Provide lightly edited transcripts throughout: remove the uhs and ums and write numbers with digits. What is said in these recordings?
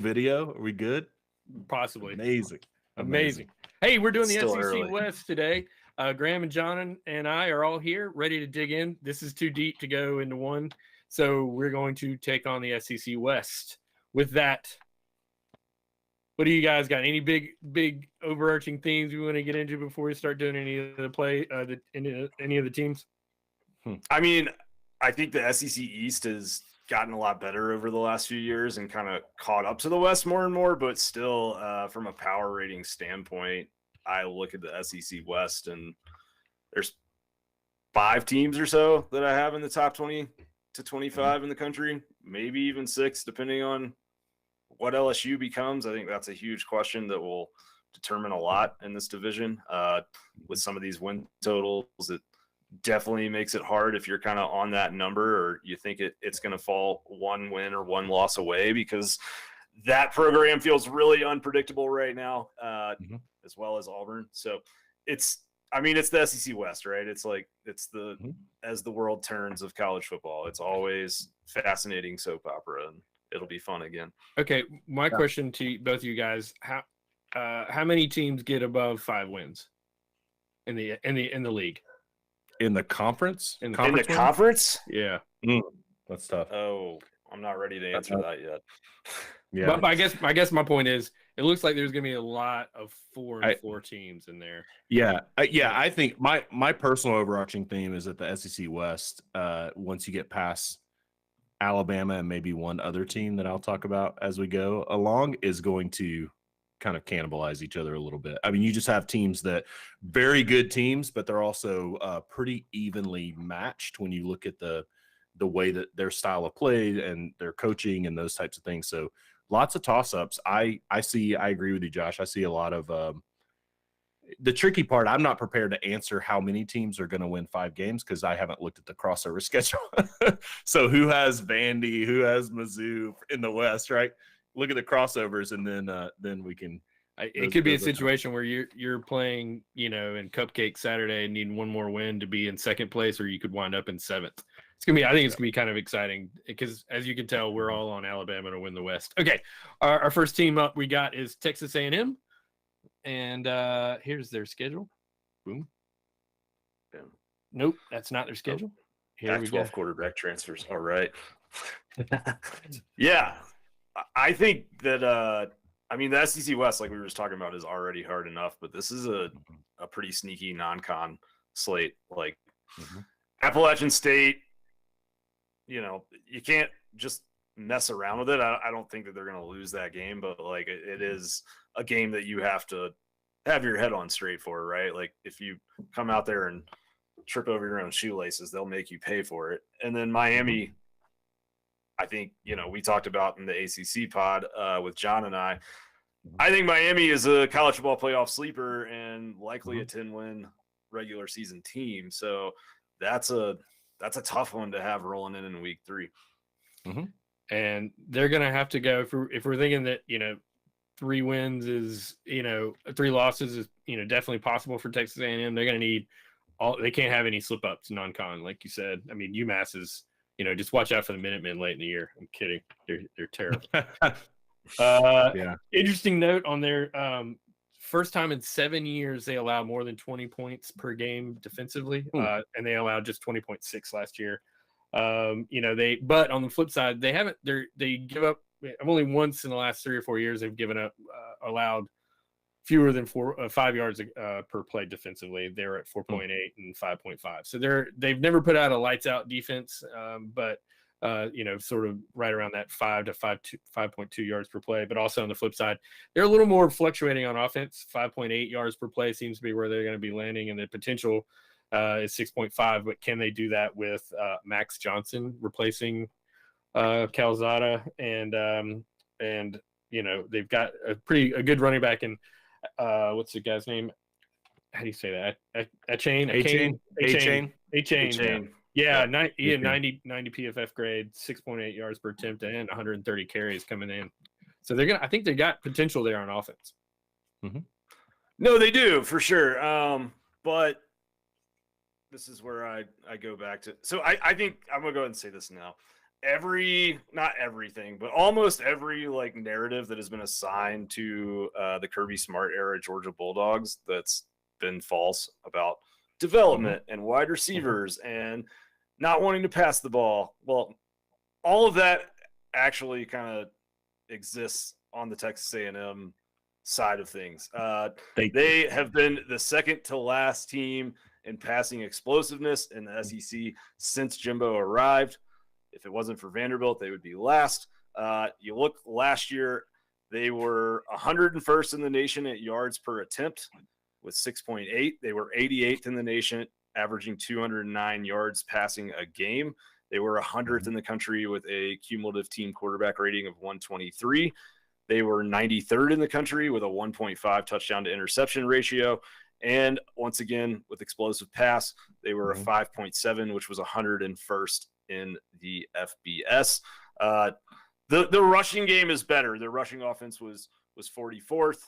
video? Are we good? Possibly. Amazing. Hey, we're doing the Still SEC early. West today. Graham and John and I are all here, ready to dig in. This is too deep to go into one, so we're going to take on the SEC West. With that, what do you guys got? Any big overarching themes we want to get into before we start doing any of the any of the teams? I mean, I think the SEC East has gotten a lot better over the last few years and kind of caught up to the West more and more, but still, from a power rating standpoint, I look at the SEC West and there's 5 teams or so that I have in the top 20 to 25 in the country, maybe even 6, depending on what LSU becomes. I think that's a huge question that will determine a lot in this division. With some of these win totals, it definitely makes it hard if you're kind of on that number or you think it's going to fall 1 win or 1 loss away, because that program feels really unpredictable right now, as well as Auburn. So it's the SEC West, right? It's as the world turns of college football, it's always fascinating soap opera, and it'll be fun again. Okay, my question to both of you guys: how many teams get above 5 wins in the league? In the conference? In the conference? Yeah. That's tough. Oh, I'm not ready to answer that yet. Yeah. But I guess my point is, it looks like there's going to be a lot of 4-4 teams in there. Yeah. I think my personal overarching theme is that the SEC West, once you get past Alabama and maybe one other team that I'll talk about as we go along, is going to kind of cannibalize each other a little bit. I mean, you just have teams that very good teams, but they're also pretty evenly matched when you look at the way that their style of play and their coaching and those types of things. So lots of toss-ups. I agree with you, Josh. I see a lot of the tricky part. I'm not prepared to answer how many teams are going to win 5 games because I haven't looked at the crossover schedule. So who has Vandy, who has Mizzou in the West, right? Look at the crossovers, and then we can. It could be a situation where you're playing, in Cupcake Saturday and need one more win to be in second place, or you could wind up in 7th. I think it's gonna be kind of exciting because, as you can tell, we're all on Alabama to win the West. Okay, our first team up we got is Texas A&M, and here's their schedule. Boom. Nope, that's not their schedule. Here we go. Pac-12 quarterback transfers. All right. Yeah. I think that the SEC West, like we were just talking about, is already hard enough, but this is a pretty sneaky non-con slate. Like Appalachian State, you can't just mess around with it. I don't think that they're going to lose that game, but like it is a game that you have to have your head on straight for, right? Like if you come out there and trip over your own shoelaces, they'll make you pay for it. And then Miami, I think, we talked about in the ACC pod with John and I think Miami is a college football playoff sleeper and likely a 10-win regular season team. So that's a tough one to have rolling in week 3. And they're going to have to go if we're thinking that, 3 wins is, 3 losses is, definitely possible for Texas A&M. They're going to need they can't have any slip ups non-con. Like you said, I mean, UMass is, just watch out for the Minutemen late in the year. I'm kidding. They're terrible. Interesting note on their first time in 7 years they allowed more than 20 points per game defensively, and they allowed just 20.6 last year. But on the flip side, they give up only once in the last 3 or 4 years they've given up allowed fewer than 5 yards per play defensively. They're at 4.8 and 5.5. So they've never put out a lights out defense, but sort of right around that 5 to 5.2 yards per play. But also on the flip side, they're a little more fluctuating on offense. 5.8 yards per play seems to be where they're going to be landing, and the potential is 6.5. But can they do that with Max Johnson replacing Calzada? And they've got a good running back in what's the guy's name? How do you say that? A chain. Yeah, 90 PFF grade, 6.8 yards per attempt, and 130 carries coming in. So I think they got potential there on offense. No, they do for sure. But this is where I go back to. So I think I'm gonna go ahead and say this now. not everything, but almost every like narrative that has been assigned to the Kirby Smart era Georgia Bulldogs that's been false about development and wide receivers and not wanting to pass the ball. Well, all of that actually kind of exists on the Texas A&M side of things. They have been the second to last team in passing explosiveness in the SEC since Jimbo arrived. If it wasn't for Vanderbilt, they would be last. You look last year, they were 101st in the nation at yards per attempt with 6.8. They were 88th in the nation, averaging 209 yards passing a game. They were 100th in the country with a cumulative team quarterback rating of 123. They were 93rd in the country with a 1.5 touchdown to interception ratio. And once again, with explosive pass, they were a 5.7, which was 101st in the FBS. The rushing game is better. Their rushing offense was 44th.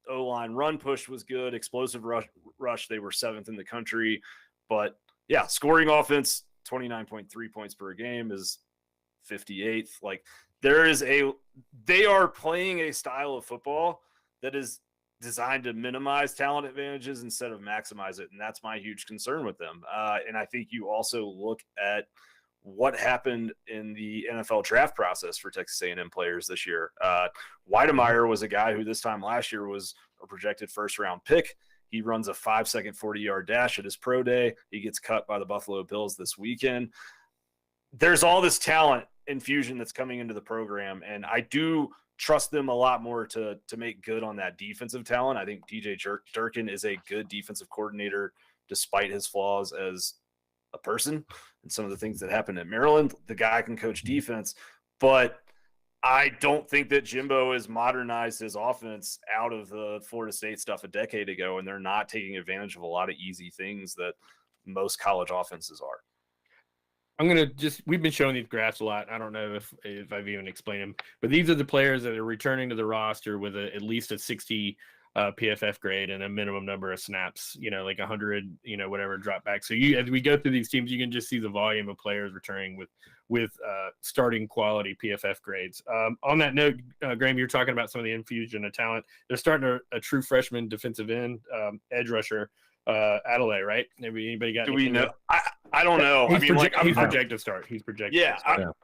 O-line run push was good. Explosive rush, they were 7th in the country. But yeah, scoring offense, 29.3 points per game is 58th. Like they are playing a style of football that is designed to minimize talent advantages instead of maximize it. And that's my huge concern with them. And I think you also look at what happened in the NFL draft process for Texas A&M players this year. Weidemeyer was a guy who this time last year was a projected first-round pick. He runs a 5-second 40-yard dash at his pro day. He gets cut by the Buffalo Bills this weekend. There's all this talent infusion that's coming into the program, and I do trust them a lot more to make good on that defensive talent. I think DJ Durkin is a good defensive coordinator despite his flaws as a person and some of the things that happened at Maryland. The guy can coach defense, but I don't think that Jimbo has modernized his offense out of the Florida State stuff a decade ago, and they're not taking advantage of a lot of easy things that most college offenses are. We've been showing these graphs a lot. I don't know if I've even explained them, but these are the players that are returning to the roster with at least a 60 PFF grade and a minimum number of snaps, like 100, whatever drop back. So as we go through these teams, you can just see the volume of players returning with starting quality PFF grades. On that note, Graham, you're talking about some of the infusion of talent. They're starting a true freshman defensive end edge rusher, Adelaide, right? Maybe anybody got? Do we know? I don't know. He's projected to start. He's projected. Yeah, to start.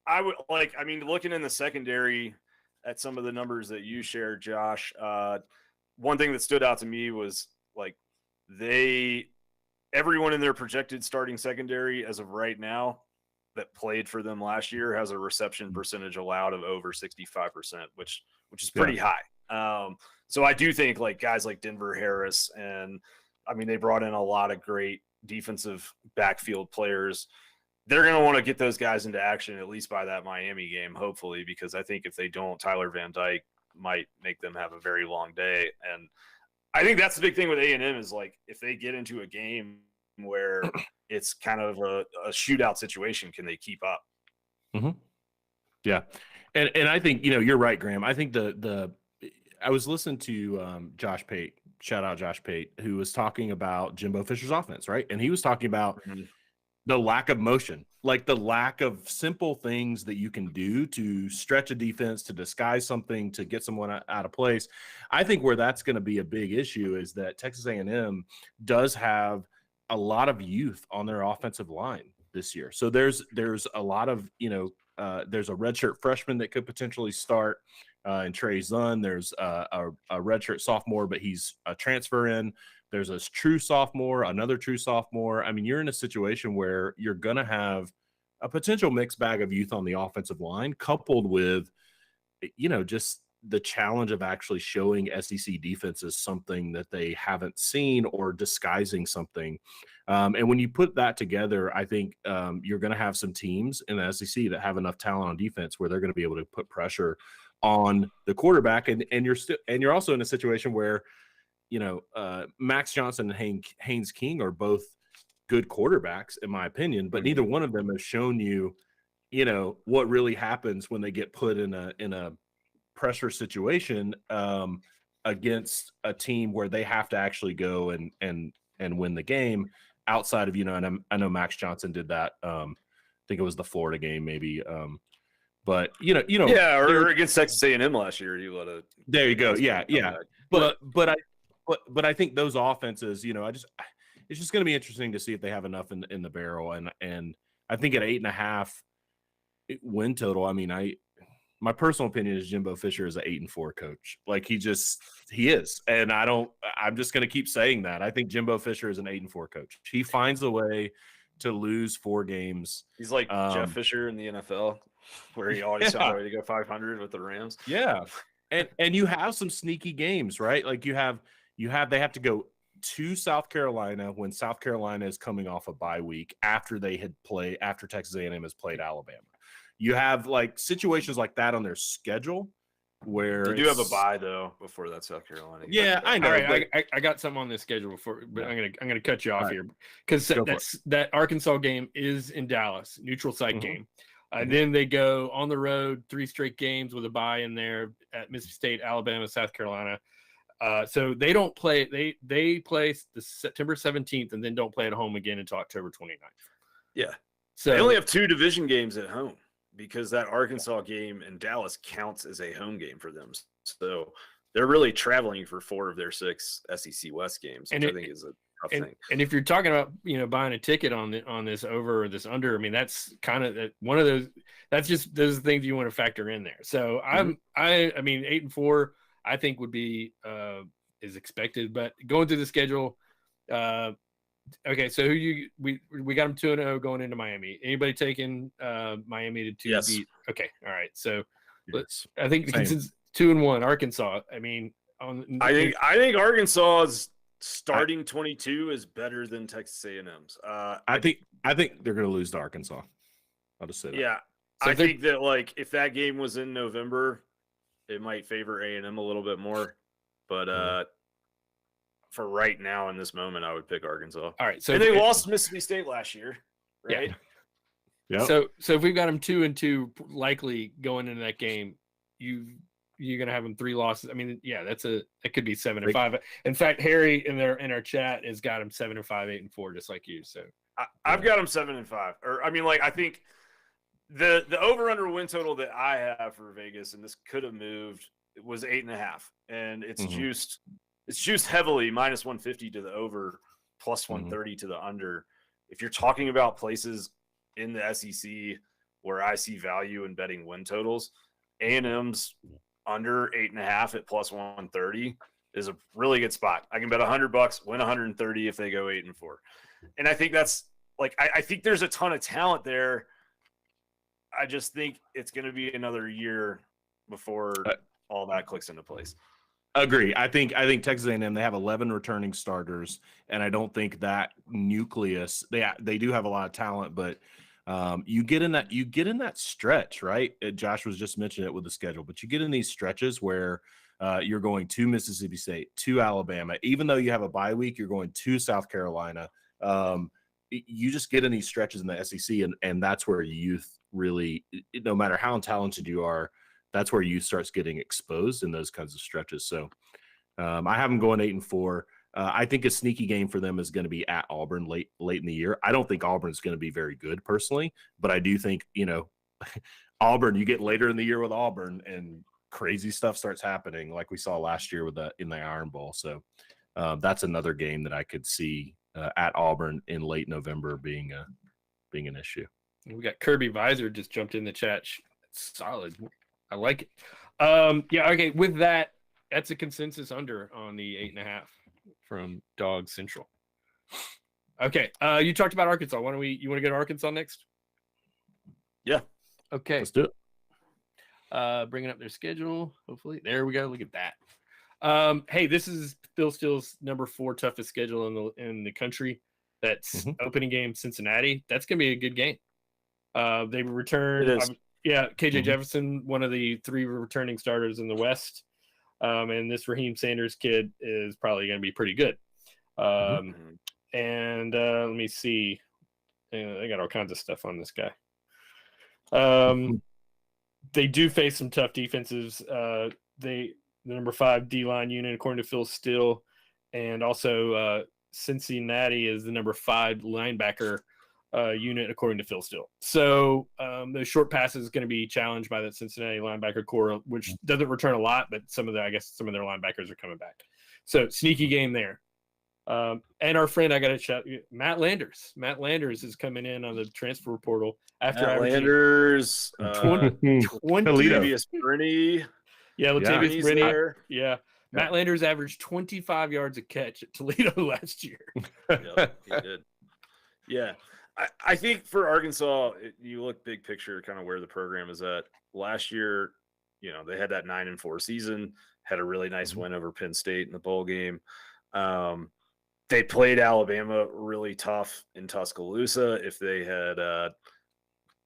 I would like. I mean, looking in the secondary at some of the numbers that you shared, Josh. One thing that stood out to me was like everyone in their projected starting secondary as of right now that played for them last year has a reception percentage allowed of over 65%, which is pretty high. So I do think like guys like Denver Harris and I mean they brought in a lot of great defensive backfield players. They're going to want to get those guys into action at least by that Miami game, hopefully, because I think if they don't, Tyler Van Dyke might make them have a very long day. And I think that's the big thing with A&M is like if they get into a game where it's kind of a shootout situation, can they keep up? Mm-hmm. Yeah. And I think, you're right, Graham. I think I was listening to Josh Pate, shout out Josh Pate, who was talking about Jimbo Fisher's offense, right? And he was talking about the lack of motion, like the lack of simple things that you can do to stretch a defense, to disguise something, to get someone out of place. I think where that's going to be a big issue is that Texas A&M does have a lot of youth on their offensive line this year. So there's a lot of, there's a redshirt freshman that could potentially start in Trey Zunn. There's a redshirt sophomore, but he's a transfer in. There's a true sophomore, another true sophomore. I mean, you're in a situation where you're going to have a potential mixed bag of youth on the offensive line, coupled with, just the challenge of actually showing SEC defenses something that they haven't seen or disguising something. And when you put that together, I think you're going to have some teams in the SEC that have enough talent on defense where they're going to be able to put pressure on the quarterback. And you're also in a situation where, Max Johnson and Haynes King are both good quarterbacks, in my opinion, but neither one of them has shown you, what really happens when they get put in a pressure situation against a team where they have to actually go and win the game outside of, and I know Max Johnson did that think it was the Florida game, maybe. But yeah, or against Texas A&M last year, you let a there you go, yeah. But I think those offenses, it's just going to be interesting to see if they have enough in the barrel, and I think at 8.5 win total, I mean, my personal opinion is Jimbo Fisher is an 8-4 coach. Like he is. And I'm just going to keep saying that. I think Jimbo Fisher is an 8-4 coach. He finds a way to lose 4 games. He's like Jeff Fisher in the NFL, where he always found a way to go 500 with the Rams. Yeah. And you have some sneaky games, right? Like they have to go to South Carolina when South Carolina is coming off a bye week after Texas A&M has played Alabama. You have like situations like that on their schedule where They do have a bye though before that South Carolina. Yeah, I know. All right, I got something on this schedule before, but I'm gonna cut you off here because that Arkansas game is in Dallas, neutral site game. Then they go on the road, 3 straight games with a bye in there at Mississippi State, Alabama, South Carolina. So they don't play. They play the September 17th and then don't play at home again until October 29th. Yeah. So they only have 2 division games at home because that Arkansas game in Dallas counts as a home game for them. So they're really traveling for 4 of their 6 SEC West games, which I think is a tough thing. And if you're talking about, buying a ticket on this over or this under, I mean, that's kind of one of those. That's just those things you want to factor in there. So I mean, 8-4, I think would be is expected. But going through the schedule, okay, so we got them 2-0 going into Miami. Anybody taking Miami to 2 yes. beat? Okay, all right. So Yes. I think it's 2-1 Arkansas. I mean, I think Arkansas's starting 22 is better than Texas A&M's. I think they're going to lose to Arkansas. I'll just say that. Yeah, so I think that like if that game was in November, it might favor A&M a little bit more. But for right now in this moment, I would pick Arkansas. All right, so and they lost Mississippi State last year, right? Yeah. So if we've got them 2-2 likely going into that game, you're gonna have them 3 losses. I mean, yeah, that could be 7-5. In fact, Harry in our chat has got them 7-5, 8-4, just like you. So I've got them 7-5. Or I mean, like I think the over under win total that I have for Vegas, and this could have moved, it was 8.5, and it's juiced. It's juiced heavily -150 to the over, +130 to the under. If you're talking about places in the SEC where I see value in betting win totals, A&M's under 8.5 at +130 is a really good spot. I can bet $100, win 130 if they go 8-4. And I think that's like, I think there's a ton of talent there. I just think it's going to be another year before all that clicks into place. Agree. I think Texas A&M, they have 11 returning starters, and I don't think that nucleus. They do have a lot of talent, but you get in that stretch, right? Josh was just mentioning it with the schedule, but you get in these stretches where you're going to Mississippi State, to Alabama. Even though you have a bye week, you're going to South Carolina. You just get in these stretches in the SEC, and that's where youth really, no matter how talented you are, that's where youth starts getting exposed in those kinds of stretches. So I have them going 8-4. I think a sneaky game for them is going to be at Auburn late in the year. I don't think Auburn's going to be very good personally, but I do think, Auburn, you get later in the year with Auburn and crazy stuff starts happening like we saw last year in the Iron Bowl. So that's another game that I could see at Auburn in late November being an issue. We got Kirby Visor just jumped in the chat. Solid. I like it. Yeah. Okay. With that, that's a consensus under on the 8.5 from Dog Central. Okay. You talked about Arkansas. You want to go to Arkansas next? Yeah. Okay. Let's do it. Bringing up their schedule. Hopefully, there we go. Look at that. Hey, this is Phil Steele's number 4 toughest schedule in the country. That's opening game Cincinnati. That's gonna be a good game. They return. KJ Jefferson, one of the 3 returning starters in the West, and this Raheem Sanders kid is probably going to be pretty good. And let me see. They got all kinds of stuff on this guy. They do face some tough defenses. The number 5 D-line unit, according to Phil Steele, and also Cincinnati is the number 5 linebacker unit, according to Phil Steele. So the short pass is going to be challenged by that Cincinnati linebacker core, which doesn't return a lot, but some of their linebackers are coming back. So sneaky game there. And our friend, I got to shout, Matt Landers. Matt Landers is coming in on the transfer portal after Landers, 20. Latavius Brini. Yeah, Latavius Brini. Yeah. Matt Landers averaged 25 yards a catch at Toledo last year. Yep, he did. Yeah. I think for Arkansas, you look big picture, kind of where the program is at. Last year, they had that 9-4 season, had a really nice win over Penn State in the bowl game. They played Alabama really tough in Tuscaloosa. If they had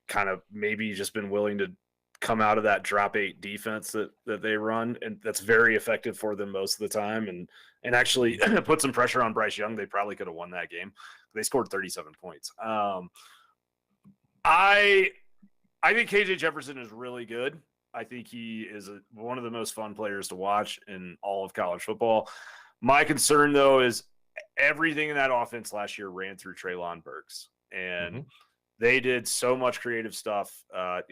kind of maybe just been willing to come out of that drop 8 defense that they run, and that's very effective for them most of the time, and actually put some pressure on Bryce Young, they probably could have won that game. They scored 37 points. I think KJ Jefferson is really good. I think he is one of the most fun players to watch in all of college football. My concern, though, is everything in that offense last year ran through Treylon Burks, and they did so much creative stuff.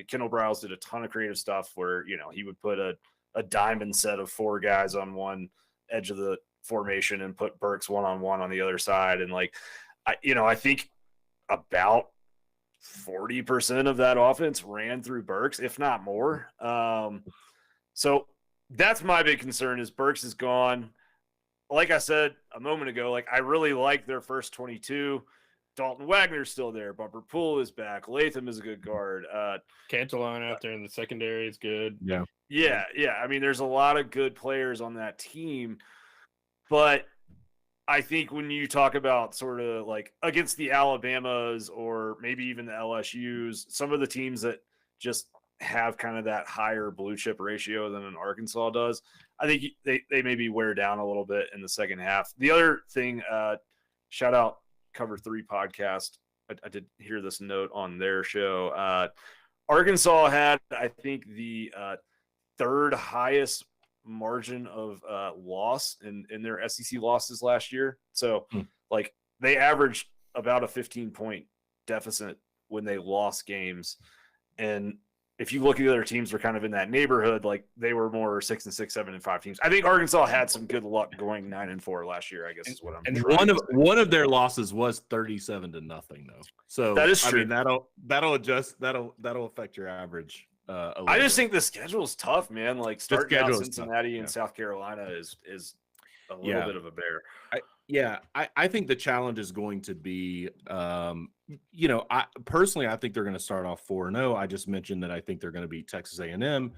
Kendall Briles did a ton of creative stuff where, he would put a diamond set of 4 guys on one edge of the formation and put Burks one-on-one on the other side. And I think about 40% of that offense ran through Burks, if not more. So that's my big concern is Burks is gone. Like I said a moment ago, I really like their first 22. Dalton Wagner's still there. Bumper Poole is back. Latham is a good guard. Cantillon out there in the secondary is good. Yeah. I mean, there's a lot of good players on that team, but I think when you talk about sort of against the Alabamas or maybe even the LSUs, some of the teams that just have kind of that higher blue chip ratio than an Arkansas does, I think they maybe wear down a little bit in the second half. The other thing, shout out Cover 3 podcast. I did hear this note on their show. Arkansas had, I think, the third highest margin of loss in their SEC losses last year. So they averaged about a 15-point deficit when they lost games. And if you look at the other teams, were kind of in that neighborhood, they were more 6 and 6, 7 and 5 teams. I think Arkansas had some good luck going 9-4 last year, I guess is what I'm and trying to say. one of their losses was 37-0 though. So that is true. I mean, that'll adjust, that'll affect your average. I just think the schedule is tough, man. Starting out Cincinnati and South Carolina is a little bit of a bear. I think the challenge is going to be, I personally, I think they're going to start off 4-0. I just mentioned that I think they're going to beat Texas A&M,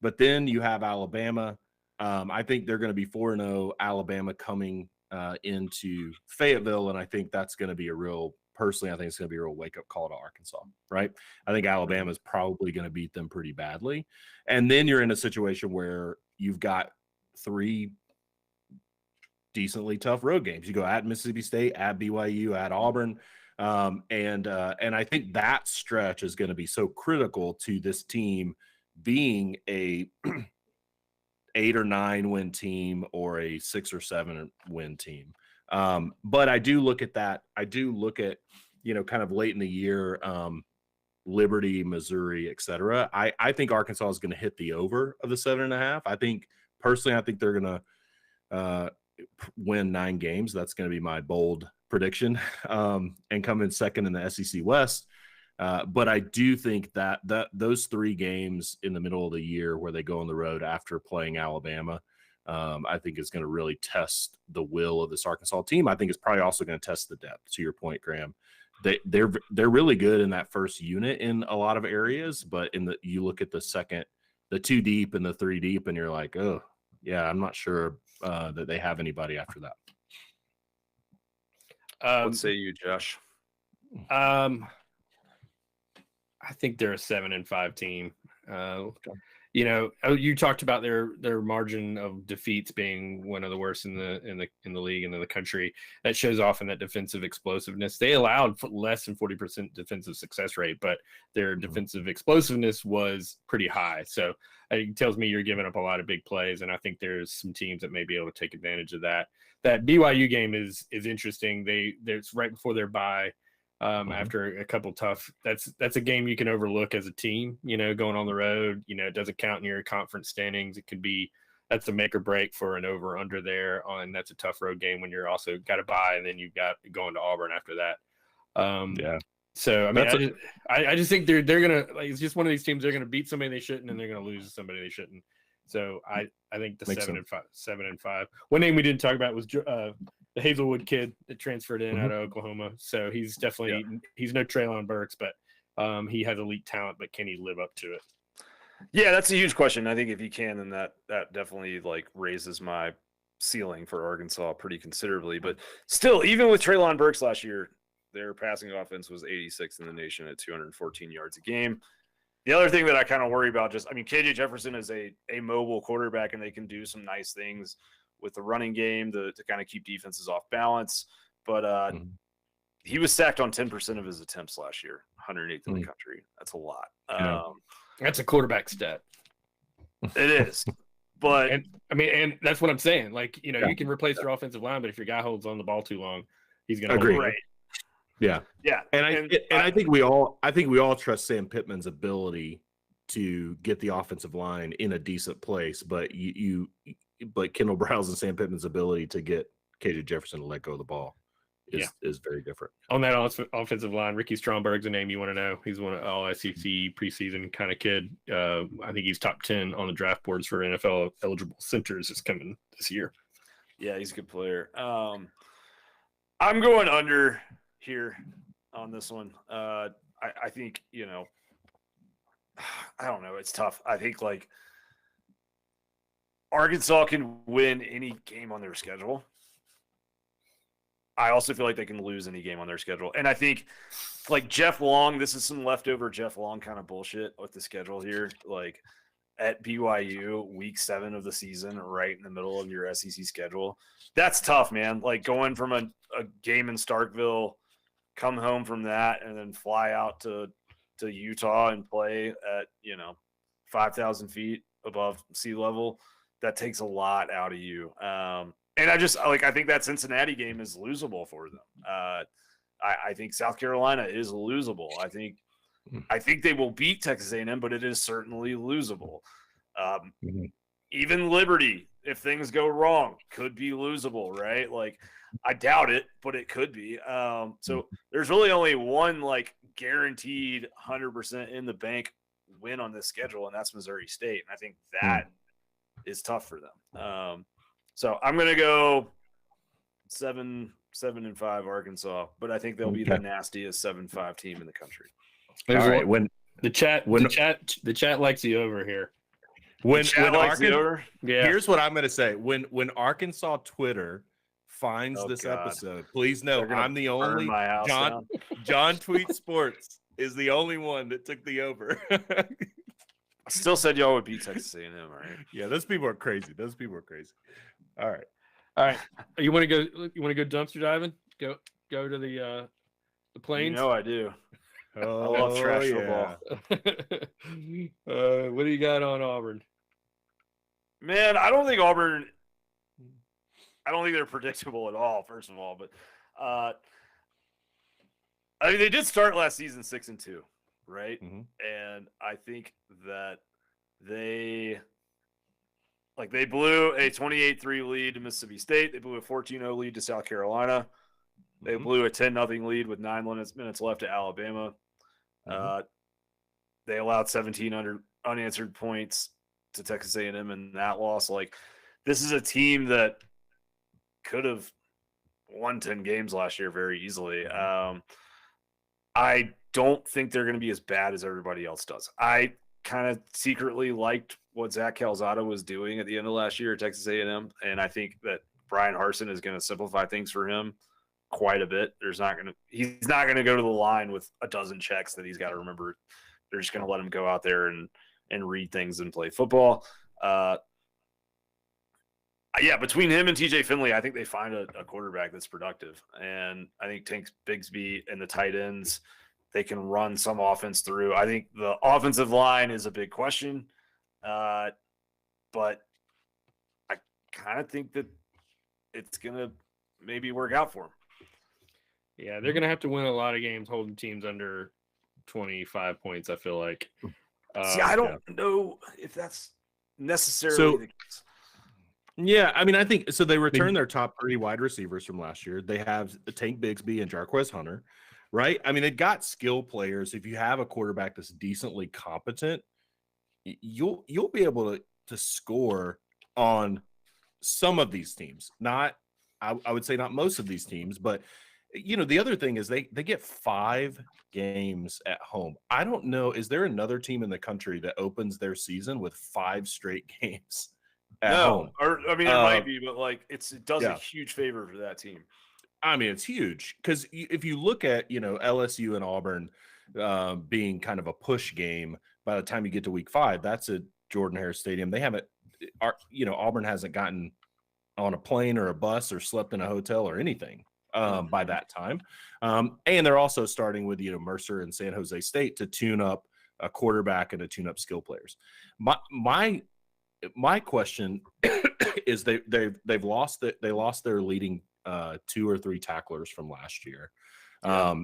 but then you have Alabama. I think they're going to be 4-0. Alabama coming into Fayetteville, and I think that's going to be personally, I think it's going to be a real wake-up call to Arkansas, right? I think Alabama is probably going to beat them pretty badly. And then you're in a situation where you've got 3 decently tough road games. You go at Mississippi State, at BYU, at Auburn. And I think that stretch is going to be so critical to this team being a 8 or 9 win team or a 6 or 7 win team. But I do look at that. I do look at, kind of late in the year, Liberty, Missouri, et cetera. I think Arkansas is going to hit the over of the 7.5. I think they're going to win 9 games. That's going to be my bold prediction, and come in second in the SEC West. But I do think that those 3 games in the middle of the year where they go on the road after playing Alabama, I think is going to really test the will of this Arkansas team. I think it's probably also going to test the depth. To your point, Graham, they're really good in that first unit in a lot of areas, but you look at the 2 deep and the 3 deep, and you're like, oh yeah, I'm not sure that they have anybody after that. What say you, Josh? I think they're a 7-5 team. You talked about their margin of defeats being one of the worst in the league and in the country. That shows off in that defensive explosiveness. They allowed less than 40% defensive success rate, but their defensive explosiveness was pretty high. So it tells me you're giving up a lot of big plays, and I think there's some teams that may be able to take advantage of that. That BYU game is interesting. It's right before their bye. after a couple tough. That's a game you can overlook as a team. Going on the road. It doesn't count in your conference standings. It could be that's a make or break for an over under there, and that's a tough road game when you're also got to bye, and then you've got going to Auburn after that. Yeah. So I mean, I just think they're gonna it's just one of these teams. They're gonna beat somebody they shouldn't, and they're gonna lose somebody they shouldn't. So I think the Makes 7-5. One name we didn't talk about was the Hazelwood kid that transferred in out of Oklahoma. So he's definitely he's no Treylon Burks, but he has elite talent. But can he live up to it? Yeah, that's a huge question. I think if he can, then that definitely raises my ceiling for Arkansas pretty considerably. But still, even with Treylon Burks last year, their passing offense was 86th in the nation at 214 yards a game. The other thing that I kind of worry about KJ Jefferson is a mobile quarterback, and they can do some nice things with the running game to kind of keep defenses off balance. But he was sacked on 10% of his attempts last year, 108th in the country. That's a lot. That's a quarterback stat. It is. But and that's what I'm saying. You can replace your offensive line, but if your guy holds on the ball too long, he's going to agree. Right. Yeah. And I think we all trust Sam Pittman's ability to get the offensive line in a decent place, but but Kendall Browse and Sam Pittman's ability to get KJ Jefferson to let go of the ball is very different. On that offensive line, Ricky Stromberg's a name you want to know. He's one of all SEC preseason kind of kid. I think he's top 10 on the draft boards for NFL eligible centers is coming this year. Yeah, he's a good player. I'm going under here on this one. I think, I don't know. It's tough. I think Arkansas can win any game on their schedule. I also feel like they can lose any game on their schedule. And I think Jeff Long, this is some leftover Jeff Long kind of bullshit with the schedule here. At BYU, week 7 of the season, right in the middle of your SEC schedule. That's tough, man. Going from a game in Starkville, come home from that, and then fly out to Utah and play at 5,000 feet above sea level. That takes a lot out of you. And I think that Cincinnati game is losable for them. I think South Carolina is losable. I think they will beat Texas A&M, but it is certainly losable. Even Liberty, if things go wrong, could be losable, right? I doubt it, but it could be. So there's really only one guaranteed 100% in the bank win on this schedule, and that's Missouri State. And I think that is tough for them. So I'm going to go 7-5 Arkansas, but I think they'll be the nastiest 7-5 team in the country. All right, when the chat likes you over here. When Arkansas over, here's what I'm going to say: when Arkansas Twitter finds this episode, please know I'm the only John Tweet Sports is the only one that took the over. I still said y'all would beat Texas A&M, right? Yeah, those people are crazy. All right. You want to go dumpster diving? Go to the plains. I do. I love trash football. What do you got on Auburn? Man, I don't think they're predictable at all, first of all. But they did start last season 6-2, right? And I think that they blew a 28-3 lead to Mississippi State. They blew a 14-0 lead to South Carolina. They blew a 10-0 lead with 9 minutes left to Alabama. They allowed 17 unanswered points to Texas A&M in that loss. This is a team that could have won 10 games last year very easily. I don't think they're going to be as bad as everybody else does. I kind of secretly liked what Zach Calzada was doing at the end of last year at Texas A&M, and I think that Brian Harsin is going to simplify things for him quite a bit. He's not going to go to the line with a dozen checks that he's got to remember. They're just going to let him go out there and read things and play football. Between him and TJ Finley, I think they find a quarterback that's productive. And I think Tank Bigsby and the tight ends, they can run some offense through. I think the offensive line is a big question. But I kind of think that it's going to maybe work out for him. Yeah, they're gonna have to win a lot of games holding teams under 25 points. I feel like. See, I don't know if that's necessarily So- the case. Yeah, I mean, I think so. They returned their top 3 wide receivers from last year. They have Tank Bigsby and Jarquez Hunter, right? I mean, they got skill players. If you have a quarterback that's decently competent, you'll be able to score on some of these teams. Not, I would say not most of these teams, but the other thing is they get 5 games at home. I don't know. Is there another team in the country that opens their season with 5 straight games? At home. Or I mean, it might be, but like it does yeah. a huge favor for that team. I mean, it's huge because if you look at LSU and Auburn being kind of a push game, by the time you get to week 5, that's at Jordan Hare Stadium. They haven't, Auburn hasn't gotten on a plane or a bus or slept in a hotel or anything by that time, and they're also starting with Mercer and San Jose State to tune up a quarterback and to tune up skill players. My question is they've lost their leading 2 or 3 tacklers from last year.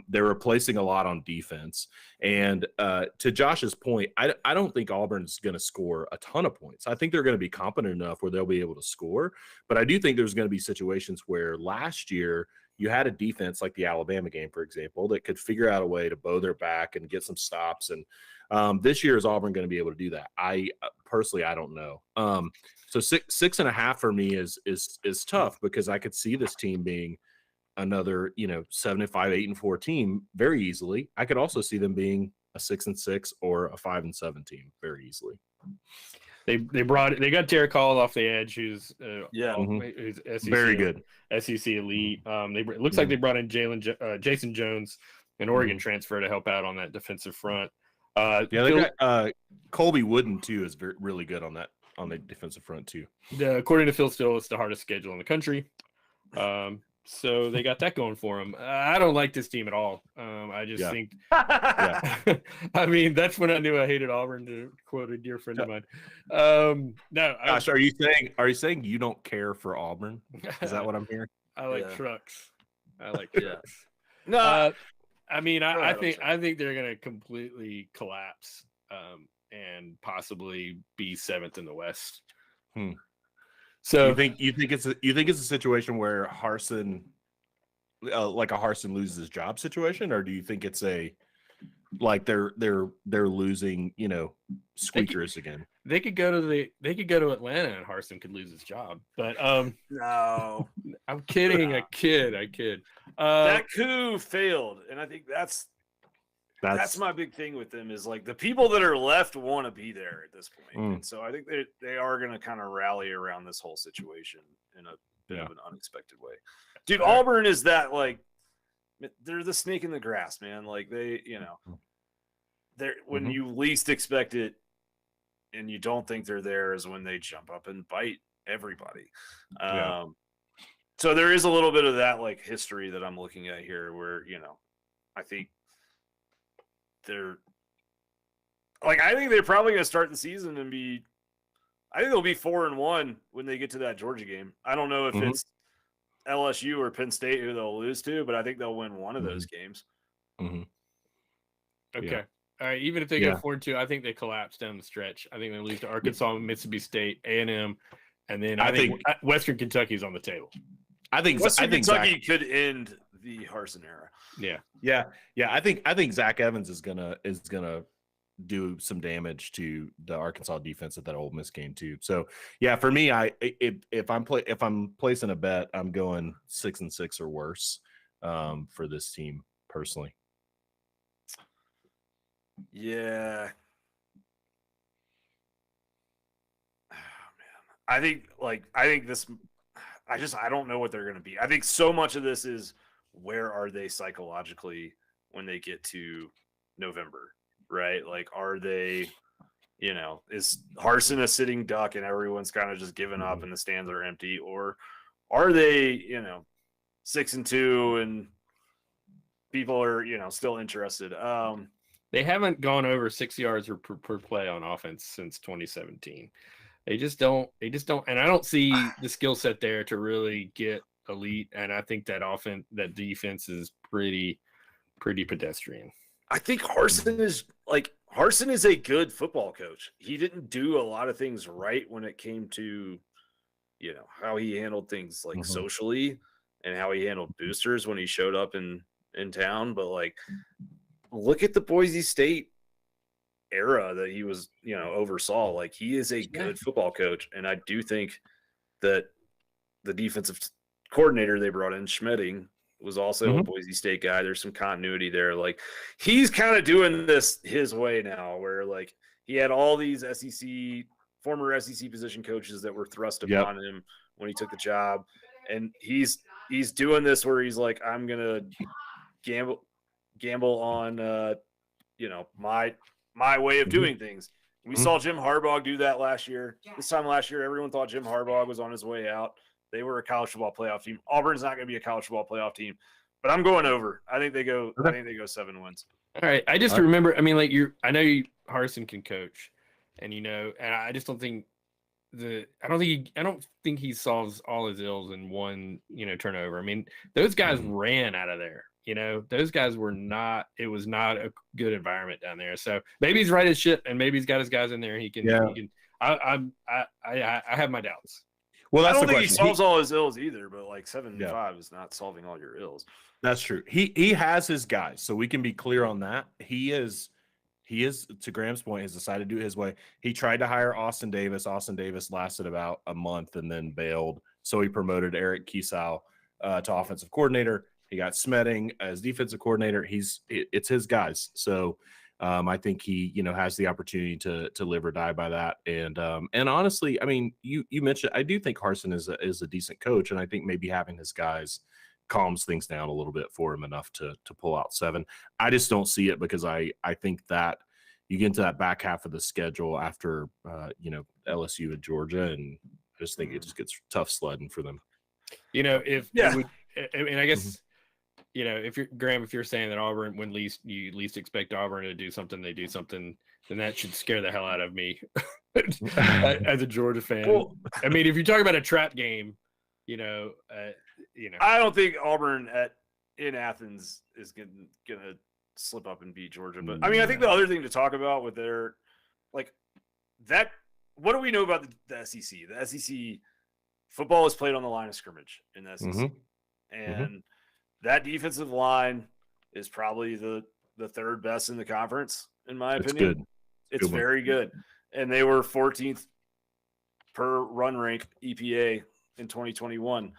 They're replacing a lot on defense, and to Josh's point, I don't think Auburn's going to score a ton of points. I think they're going to be competent enough where they'll be able to score, but I do think there's going to be situations where last year you had a defense like the Alabama game, for example, that could figure out a way to bow their back and get some stops. And this year, is Auburn going to be able to do that? I personally, I don't know. So 6.5 for me is tough because I could see this team being another 7-5, 8-4 team very easily. I could also see them being a 6-6 or a 5-7 team very easily. They got Derek Hall off the edge, who's who's SEC, very good SEC elite. It looks like they brought in Jason Jones, an Oregon transfer, to help out on that defensive front. They got Colby Wooden too is really good on the defensive front too. According to Phil Steele, it's the hardest schedule in the country. So they got that going for them. I don't like this team at all. I just think, I mean, that's when I knew I hated Auburn, to quote a dear friend of mine. Gosh, are you saying you don't care for Auburn? Is that what I'm hearing? I like trucks. I like trucks. No, I mean, I think they're going to completely collapse and possibly be 7th in the West. So you think it's a situation where Harsin, like a Harsin loses his job situation, or do you think it's a like they're losing squeakers again? They could go to Atlanta and Harsin could lose his job. But no, I'm kidding. I kid. That coup failed, and I think that's my big thing with them is like the people that are left want to be there at this point. And so I think they are going to kind of rally around this whole situation in a bit of an unexpected way. Dude, Auburn is that, like, they're the snake in the grass, man. Like they're when you least expect it and you don't think they're there is when they jump up and bite everybody. So there is a little bit of that like history that I'm looking at here where, I think they're like, I think they're probably going to start the season and I think they'll be 4-1 when they get to that Georgia game. I don't know if it's LSU or Penn State who they'll lose to, but I think they'll win one of those games. Okay. All right. Even if they go 4-2, I think they collapse down the stretch. I think they lose to Arkansas, Mississippi State, A&M, and then I think Western Kentucky is on the table. I think Kentucky could end the Harsin era. Yeah. I think Zach Evans is gonna do some damage to the Arkansas defense at that Ole Miss game too. So yeah, for me, if I'm placing a bet, I'm going 6-6 or worse for this team personally. Yeah. Oh man, I don't know what they're going to be. I think so much of this is where are they psychologically when they get to November, right? Like, are they, is Harsin a sitting duck and everyone's kind of just given up and the stands are empty, or are they, 6-2 and people are, still interested? They haven't gone over 6 yards per play on offense since 2017. They just don't, and I don't see the skill set there to really get elite, and I think that defense is pretty pedestrian. I think Harsin is a good football coach. He didn't do a lot of things right when it came to, how he handled things like socially and how he handled boosters when he showed up in town. But look at the Boise State era that he was, oversaw. Like, he is a good football coach. And I do think that the defensive coordinator they brought in, Schmedding, was also a Boise State guy. There's some continuity there. Like, he's kind of doing this his way now, where he had all these former SEC position coaches that were thrust upon him when he took the job. And he's doing this where he's like, I'm going to gamble on, my way of doing things. We saw Jim Harbaugh do that last year. This time last year, everyone thought Jim Harbaugh was on his way out. They were a college football playoff team. Auburn's not going to be a college football playoff team, but I'm going over. I think they go 7 wins. All right. I just remember, I mean, I know Harsin can coach, and and I just don't think I don't think he solves all his ills in one, turnover. I mean, those guys ran out of there. Those guys were not. It was not a good environment down there. So maybe he's right as shit, and maybe he's got his guys in there. He can. I have my doubts. Well, that's I don't the think question. He solves all his ills either, but 7-5 is not solving all your ills. That's true. He has his guys, so we can be clear on that. He is, to Graham's point, has decided to do it his way. He tried to hire Austin Davis. Austin Davis lasted about a month and then bailed. So he promoted Eric Kiesau to offensive coordinator. He got Schmedding as defensive coordinator. It's his guys. So I think he, has the opportunity to live or die by that. And honestly, I mean, you mentioned, I do think Harsin is a decent coach, and I think maybe having his guys calms things down a little bit for him enough to pull out 7. I just don't see it, because I think that you get into that back half of the schedule after LSU and Georgia, and I just think it just gets tough sledding for them. I guess. If you're saying that Auburn, when you least expect Auburn to do something, they do something, then that should scare the hell out of me as a Georgia fan. Well, I mean, if you talk about a trap game, I don't think Auburn in Athens is gonna slip up and beat Georgia. But I mean, I think the other thing to talk about with their that, what do we know about the SEC? The SEC football is played on the line of scrimmage in the SEC, and that defensive line is probably the third best in the conference, in my opinion. Good. It's very good. And they were 14th per run rank EPA in 2021.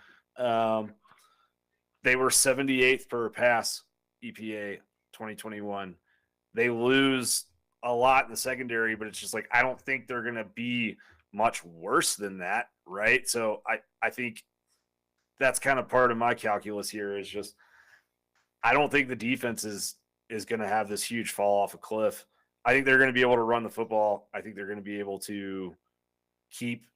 They were 78th per pass EPA 2021. They lose a lot in the secondary, but it's just I don't think they're going to be much worse than that, right? So I think that's kind of part of my calculus here, is just, I don't think the defense is going to have this huge fall off a cliff. I think they're going to be able to run the football. I think they're going to be able to keep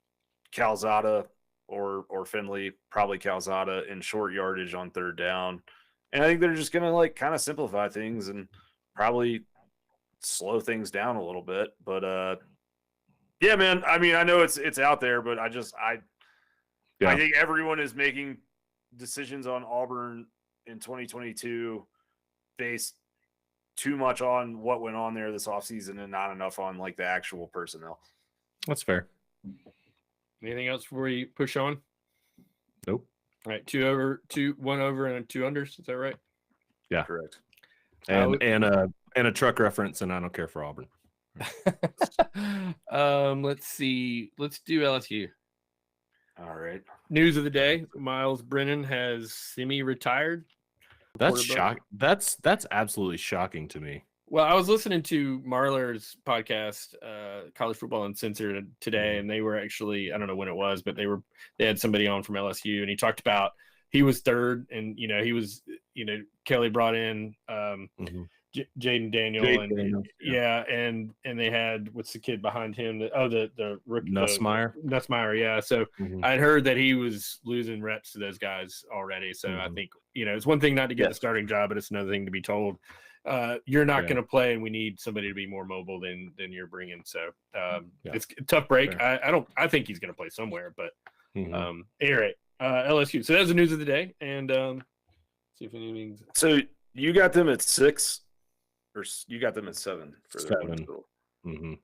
Calzada or Finley, probably Calzada, in short yardage on third down. And I think they're just going to kind of simplify things and probably slow things down a little bit. But yeah, man, I mean, I know it's out there, but I think everyone is making decisions on Auburn in 2022 based too much on what went on there this offseason and not enough on the actual personnel. That's fair. Anything else before you push on? Nope. All right, 1 over and 2 unders. Is that right? Yeah, correct. And a truck reference, and I don't care for Auburn. Let's see. Let's do LSU. All right. News of the day: Miles Brennan has semi-retired. That's shocking. That's absolutely shocking to me. Well, I was listening to Marler's podcast, College Football Uncensored, today, and they were actually, I don't know when it was, but they had somebody on from LSU, and he talked about he was third, and he was, Kelly brought in Jaden Daniel, and they had, what's the kid behind him? The rookie Nussmeier, yeah. So I'd heard that he was losing reps to those guys already. So I think it's one thing not to get the starting job, but it's another thing to be told you're not going to play, and we need somebody to be more mobile than you're bringing. So it's a tough break. I think he's going to play somewhere, but anyway, LSU. So that's the news of the day. And see if anything's. So you got them at 6, or you got them at 7 for their win 7. total. Mm-hmm.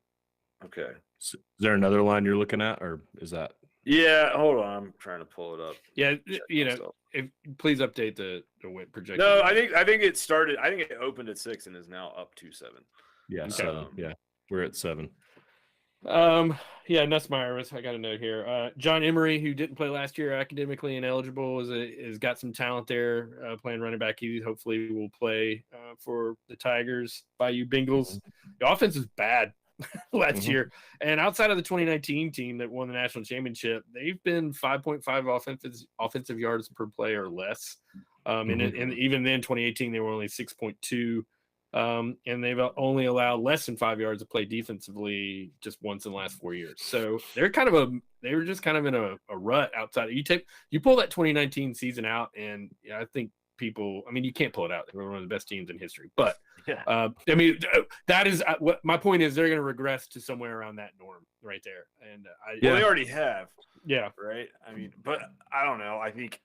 Okay. Is there another line you're looking at, or is that? Yeah, hold on. I'm trying to pull it up. Yeah, Check you know, myself. please update the win projection. No, I think it started. I think it opened at 6 and is now up to 7. Yeah, Okay. 7. Yeah, we're at 7. Yeah, Nussmeier, I got a note here. John Emery, who didn't play last year, academically ineligible, is got some talent there. Playing running back, he hopefully will play for the Tigers. Bayou Bengals. The offense is bad last year, and outside of the 2019 team that won the national championship, they've been 5.5 offensive yards per play or less. And even then, 2018 they were only 6.2. And they've only allowed less than 5 yards of play defensively just once in the last 4 years. So they were just kind of in a rut outside. You pull that 2019 season out, and I think people, I mean, you can't pull it out. They were one of the best teams in history, but I mean, that is what my point is. They're going to regress to somewhere around that norm right there. And well, they already have. Yeah. Right. I mean, but I don't know. I think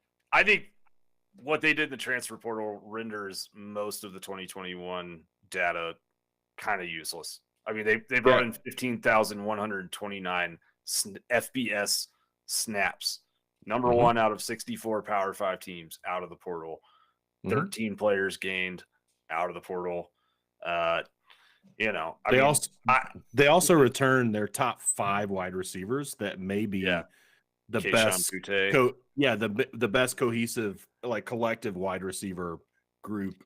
what they did in the transfer portal renders most of the 2021 data kind of useless. I mean, they brought in 15,129 FBS snaps, number one out of 64 Power 5 teams out of the portal. 13 players gained out of the portal. They also returned their top 5 wide receivers that may be the best. The best cohesive, like, collective wide receiver group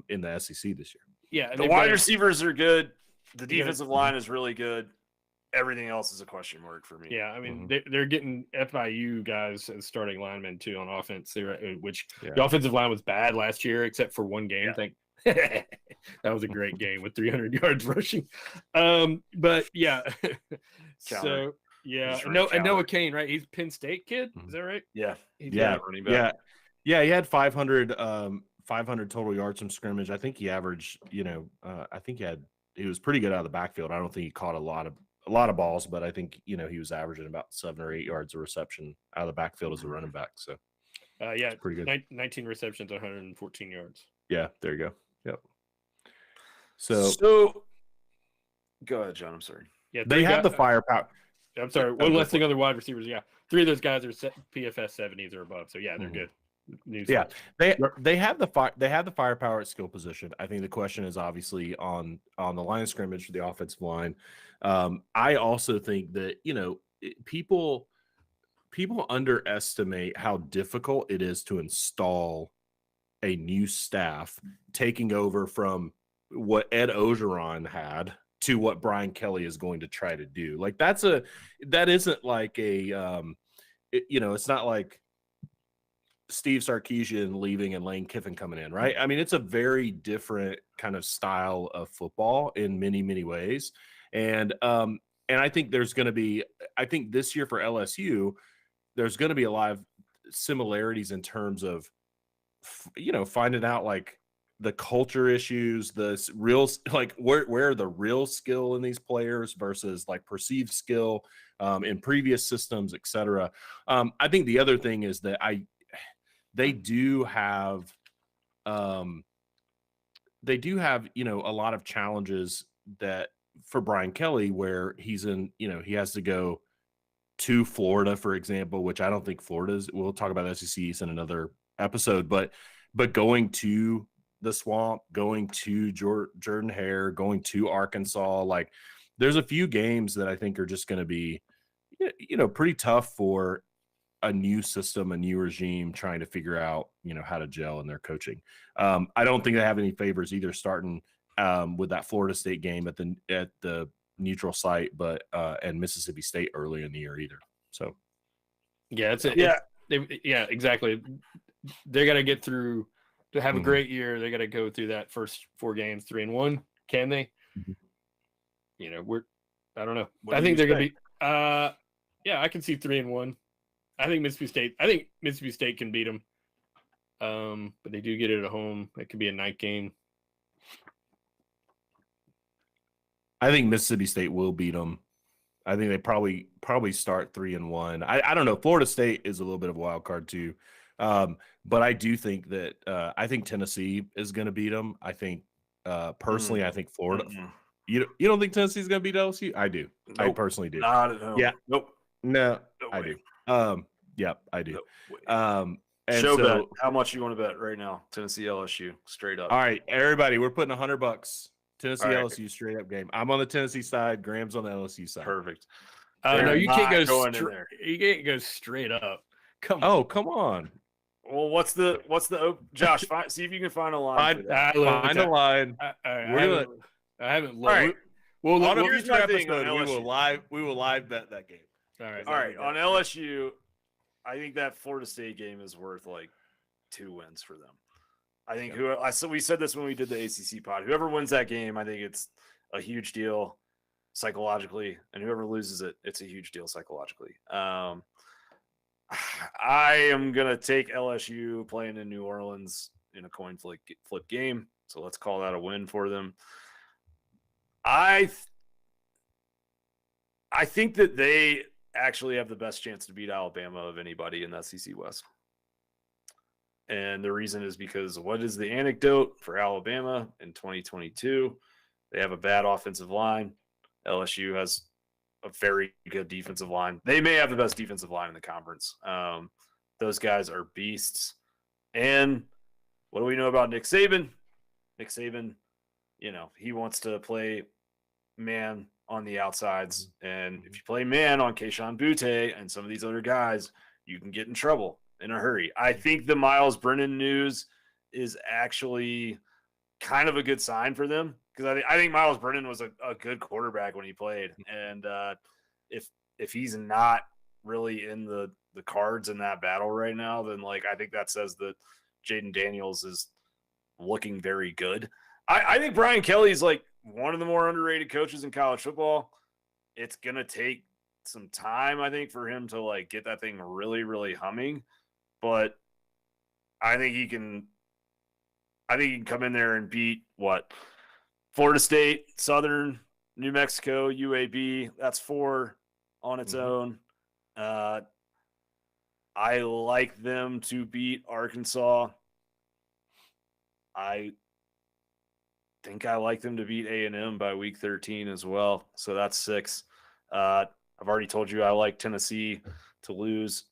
in the SEC this year. Yeah, the wide receivers are good. The defensive line is really good. Everything else is a question mark for me. Yeah, I mean, they're getting FIU guys as starting linemen too on offense. The offensive line was bad last year, except for one game. That was a great game with 300 yards rushing. But yeah, so yeah, and Noah Kane, right? He's Penn State kid. Is that right? Yeah, running back. Yeah. He had 500 total yards from scrimmage. I think he averaged, he was pretty good out of the backfield. I don't think he caught a lot of balls, but I think, he was averaging about 7 or 8 yards of reception out of the backfield as a running back. So, it's pretty good. 19 receptions, 114 yards. Yeah, there you go. Yep. So go ahead, John. I'm sorry. Yeah, they have the firepower. I'm sorry. One less thing on the wide receivers. Yeah, 3 of those guys are PFS 70s or above. So yeah, they're good. They have the firepower at skill position. I think the question is obviously on the line of scrimmage for the offensive line. I also think that people underestimate how difficult it is to install a new staff, taking over from what Ed Ogeron had to what Brian Kelly is going to try to do. Like that isn't like a it's not like Steve Sarkisian leaving and Lane Kiffin coming in, right? I mean, it's a very different kind of style of football in many, many ways. And I think there's going to be, this year for LSU, there's going to be a lot of similarities in terms of, finding out like the culture issues, the real, like where the real skill in these players versus like perceived skill in previous systems, et cetera. I think the other thing is that they do have a lot of challenges that for Brian Kelly, where he's in, he has to go to Florida, for example, which I don't think Florida's, we'll talk about SEC East in another episode, but going to the Swamp, going to Jordan Hare, going to Arkansas, like there's a few games that I think are just going to be, pretty tough for a new system, a new regime trying to figure out, how to gel in their coaching. I don't think they have any favors either starting with that Florida State game at the neutral site, but and Mississippi State early in the year either. So exactly. They got to get through to have a great year. They got to go through that first 4 games, 3-1. Can they? I don't know. I think they're going to be. I can see 3-1. I think Mississippi State can beat them. But they do get it at home. It could be a night game. I think Mississippi State will beat them. I think they probably start 3-1. I don't know. Florida State is a little bit of a wild card too, but I do think that I think Tennessee is going to beat them. I think personally, I think Florida. You don't think Tennessee's going to beat LSU? I do. Nope. I personally do. Not at home. Yeah. Nope. No, No I way. do. Yeah, I do. No and Show so, bet. How much you want to bet right now? Tennessee LSU straight up. All right, everybody, we're putting $100. Tennessee All right. LSU straight up game. I'm on the Tennessee side. Graham's on the LSU side. Perfect. No, you can't go in there. You can't go straight up. Come on. Oh, come on. Well, what's the Josh? See if you can find a line. Find a line. I haven't looked. All right. Well, on a here's future my thing on episode, LSU. we will live bet that game. All right. All right. On LSU, I think that Florida State game is worth like 2 wins for them. I think we said this when we did the ACC pod. Whoever wins that game, I think it's a huge deal psychologically, and whoever loses it, it's a huge deal psychologically. I am gonna take LSU playing in New Orleans in a coin flip game, so let's call that a win for them. I think that they actually have the best chance to beat Alabama of anybody in the SEC West. And the reason is because what is the anecdote for Alabama in 2022? They have a bad offensive line. LSU has a very good defensive line. They may have the best defensive line in the conference. Those guys are beasts. And what do we know about Nick Saban? Nick Saban, he wants to play man on the outsides. And if you play man on Kayshon Boutte and some of these other guys, you can get in trouble in a hurry. I think the Miles Brennan news is actually kind of a good sign for them, because I think Miles Brennan was a good quarterback when he played. And if he's not really in the cards in that battle right now, then I think that says that Jaden Daniels is looking very good. I think Brian Kelly is one of the more underrated coaches in college football. It's going to take some time, I think, for him to get that thing really, really humming. But I think he can come in there and beat Florida State, Southern, New Mexico, UAB. That's 4 on its own. I like them to beat Arkansas. I think I like them to beat A&M by week 13 as well. So that's 6. I've already told you I like Tennessee to lose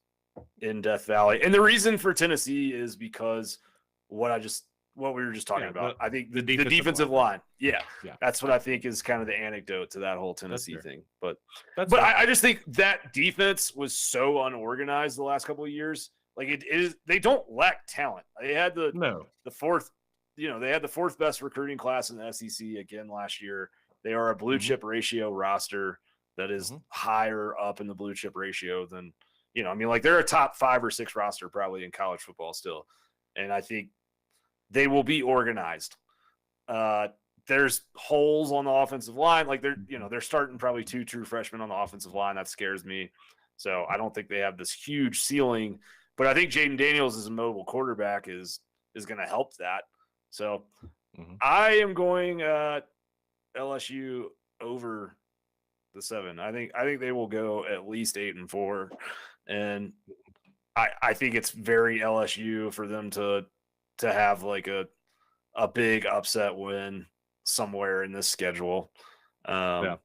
in Death Valley. And the reason for Tennessee is because what we were just talking about. I think the defensive line. Yeah. That's what I think is kind of the anecdote to that whole Tennessee thing. But I just think that defense was so unorganized the last couple of years. It is, they don't lack talent. They had the fourth, they had the 4th best recruiting class in the SEC again last year. They are a blue chip ratio roster that is higher up in the blue chip ratio than, they're a top 5 or 6 roster probably in college football still. And I think they will be organized. There's holes on the offensive line. They're starting probably 2 true freshmen on the offensive line. That scares me. So I don't think they have this huge ceiling, but I think Jaden Daniels as a mobile quarterback is going to help that. So I am going LSU over the 7. I think they will go at least 8-4. And I think it's very LSU for them to have a big upset win somewhere in this schedule. They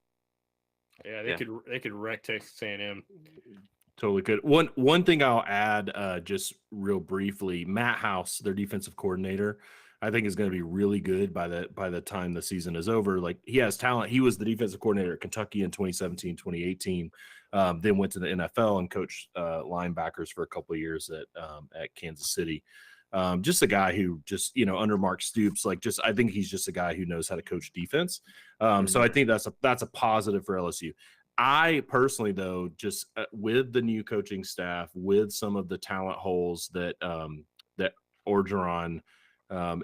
could wreck Texas A&M. Totally could. One thing I'll add, just real briefly, Matt House, their defensive coordinator, I think is going to be really good by the time the season is over. He has talent. He was the defensive coordinator at Kentucky in 2017, 2018. Then went to the NFL and coached linebackers for a couple of years at Kansas City. Just a guy who under Mark Stoops, I think he's just a guy who knows how to coach defense. So I think that's a positive for LSU. I personally, though, just with the new coaching staff, with some of the talent holes that Orgeron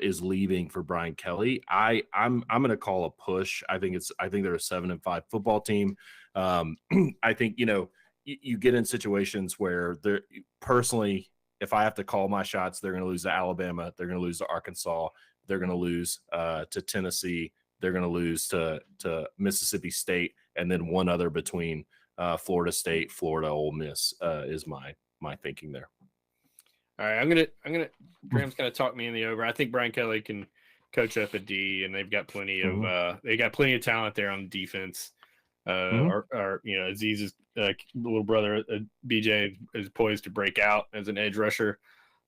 is leaving for Brian Kelly, I'm going to call a push. I think they're a 7-5 football team. I think you get in situations where they're personally, if I have to call my shots, they're going to lose to Alabama, they're going to lose to Arkansas, they're going to lose to Tennessee, they're going to lose to Mississippi State, and then one other between Florida State, Florida, Ole Miss is my thinking there. All right, Graham's going to talk me in the over. I think Brian Kelly can coach up a D, and they've got plenty of talent there on defense. Aziz's little brother BJ is poised to break out as an edge rusher,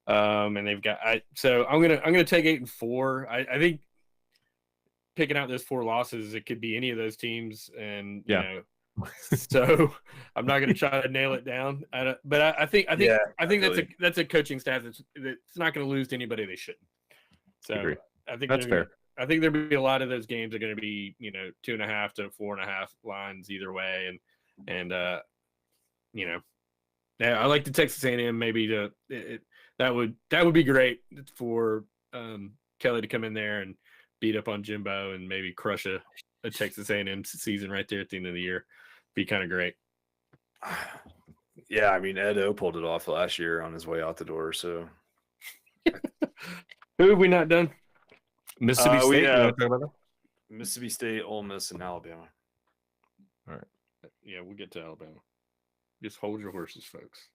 and they've got. So I'm gonna take 8-4. I think picking out those 4 losses, it could be any of those teams, and so I'm not gonna try to nail it down. But I think that's a coaching staff that's not gonna lose to anybody they shouldn't. So Agree. I think that's fair. I think there'll be a lot of those games are going to be, 2.5 to 4.5 lines either way, and I like the Texas A&M maybe that would be great for Kelly to come in there and beat up on Jimbo and maybe crush a Texas A&M season right there at the end of the year. Be kind of great. Yeah, I mean Ed O pulled it off last year on his way out the door. So who have we not done? Mississippi State. Mississippi State, Ole Miss, and Alabama. All right. Yeah, we'll get to Alabama. Just hold your horses, folks.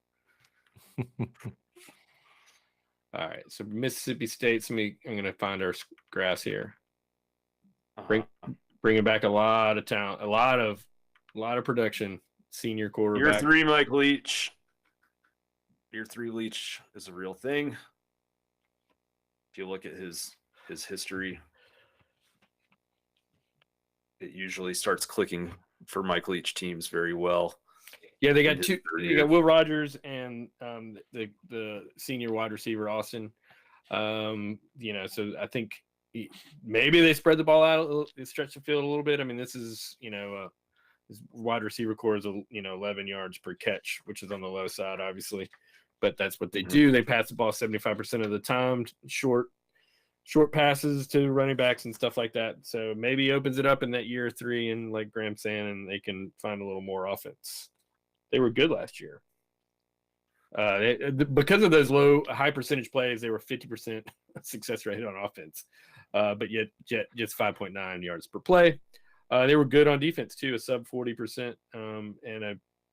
All right. So Mississippi State. I'm going to find our grass here. Bringing back a lot of talent, a lot of production. Senior quarterback. Year 3, Mike Leach. Year 3 Leach is a real thing. If you look at his history, it usually starts clicking for Mike Leach teams very well. Yeah, they got 2. You got Will Rogers and the senior wide receiver Austin. So I think maybe they spread the ball out, they stretch the field a little bit. I mean, this is his wide receiver core is 11 yards per catch, which is on the low side, obviously, but that's what they do. They pass the ball 75% of the time, short passes to running backs and stuff like that. So maybe he opens it up in that year 3, and like Graham's saying, and they can find a little more offense. They were good last year. Because of those high percentage plays, they were 50% success rate on offense, but yet just 5.9 yards per play. They were good on defense too, a sub 40%.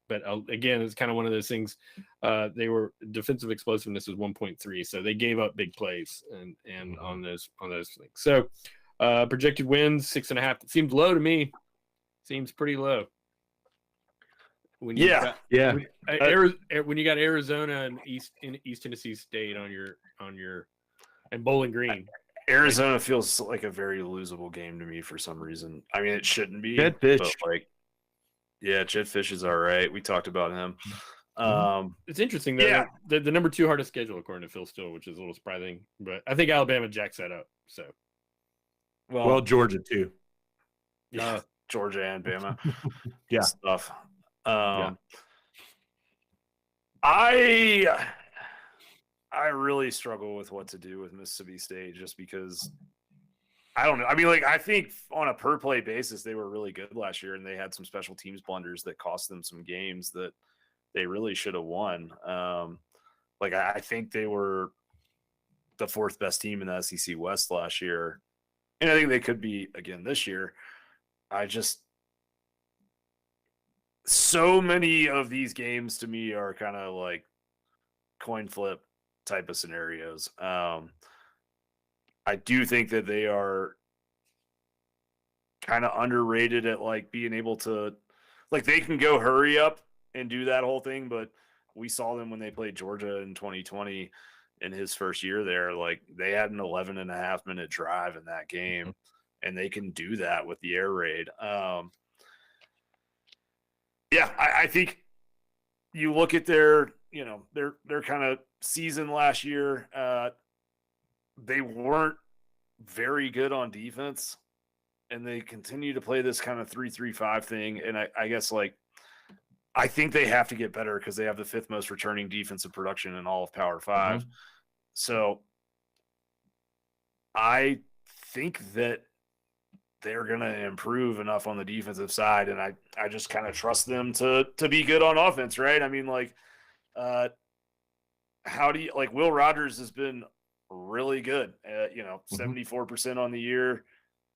But again, it's kind of one of those things. They were defensive explosiveness was 1.3, so they gave up big plays and on those things. So projected wins 6.5. It seems low to me. Seems pretty low. When you got Arizona and East Tennessee State on your and Bowling Green. Arizona feels like a very losable game to me for some reason. I mean, it shouldn't be. Jed Fish. Jed Fish is all right. We talked about him. It's interesting though. Yeah. The number 2 hardest schedule according to Phil Steele, which is a little surprising, but I think Alabama jacks that up. So, well, Georgia too. Yeah, Georgia and Bama. Yeah, stuff. Yeah. I really struggle with what to do with Mississippi State just because I don't know. I mean, I think on a per play basis, they were really good last year, and they had some special teams blunders that cost them some games that they really should have won. I think they were the 4th best team in the SEC West last year, and I think they could be again this year. So many of these games to me are kind of like coin flip type of scenarios. I do think that they are kind of underrated at being able to they can go hurry up and do that whole thing, but we saw them when they played Georgia in 2020 in his first year there. They had an 11.5 minute drive in that game, and they can do that with the air raid. I think you look at their kind of season last year. They weren't very good on defense, and they continue to play this kind of 3-3-5 thing. And I guess I think they have to get better because they have the 5th most returning defensive production in all of Power 5. So I think that they're going to improve enough on the defensive side, and I just kind of trust them to be good on offense, right? I mean, how do you Will Rogers has been really good, 74% on the year,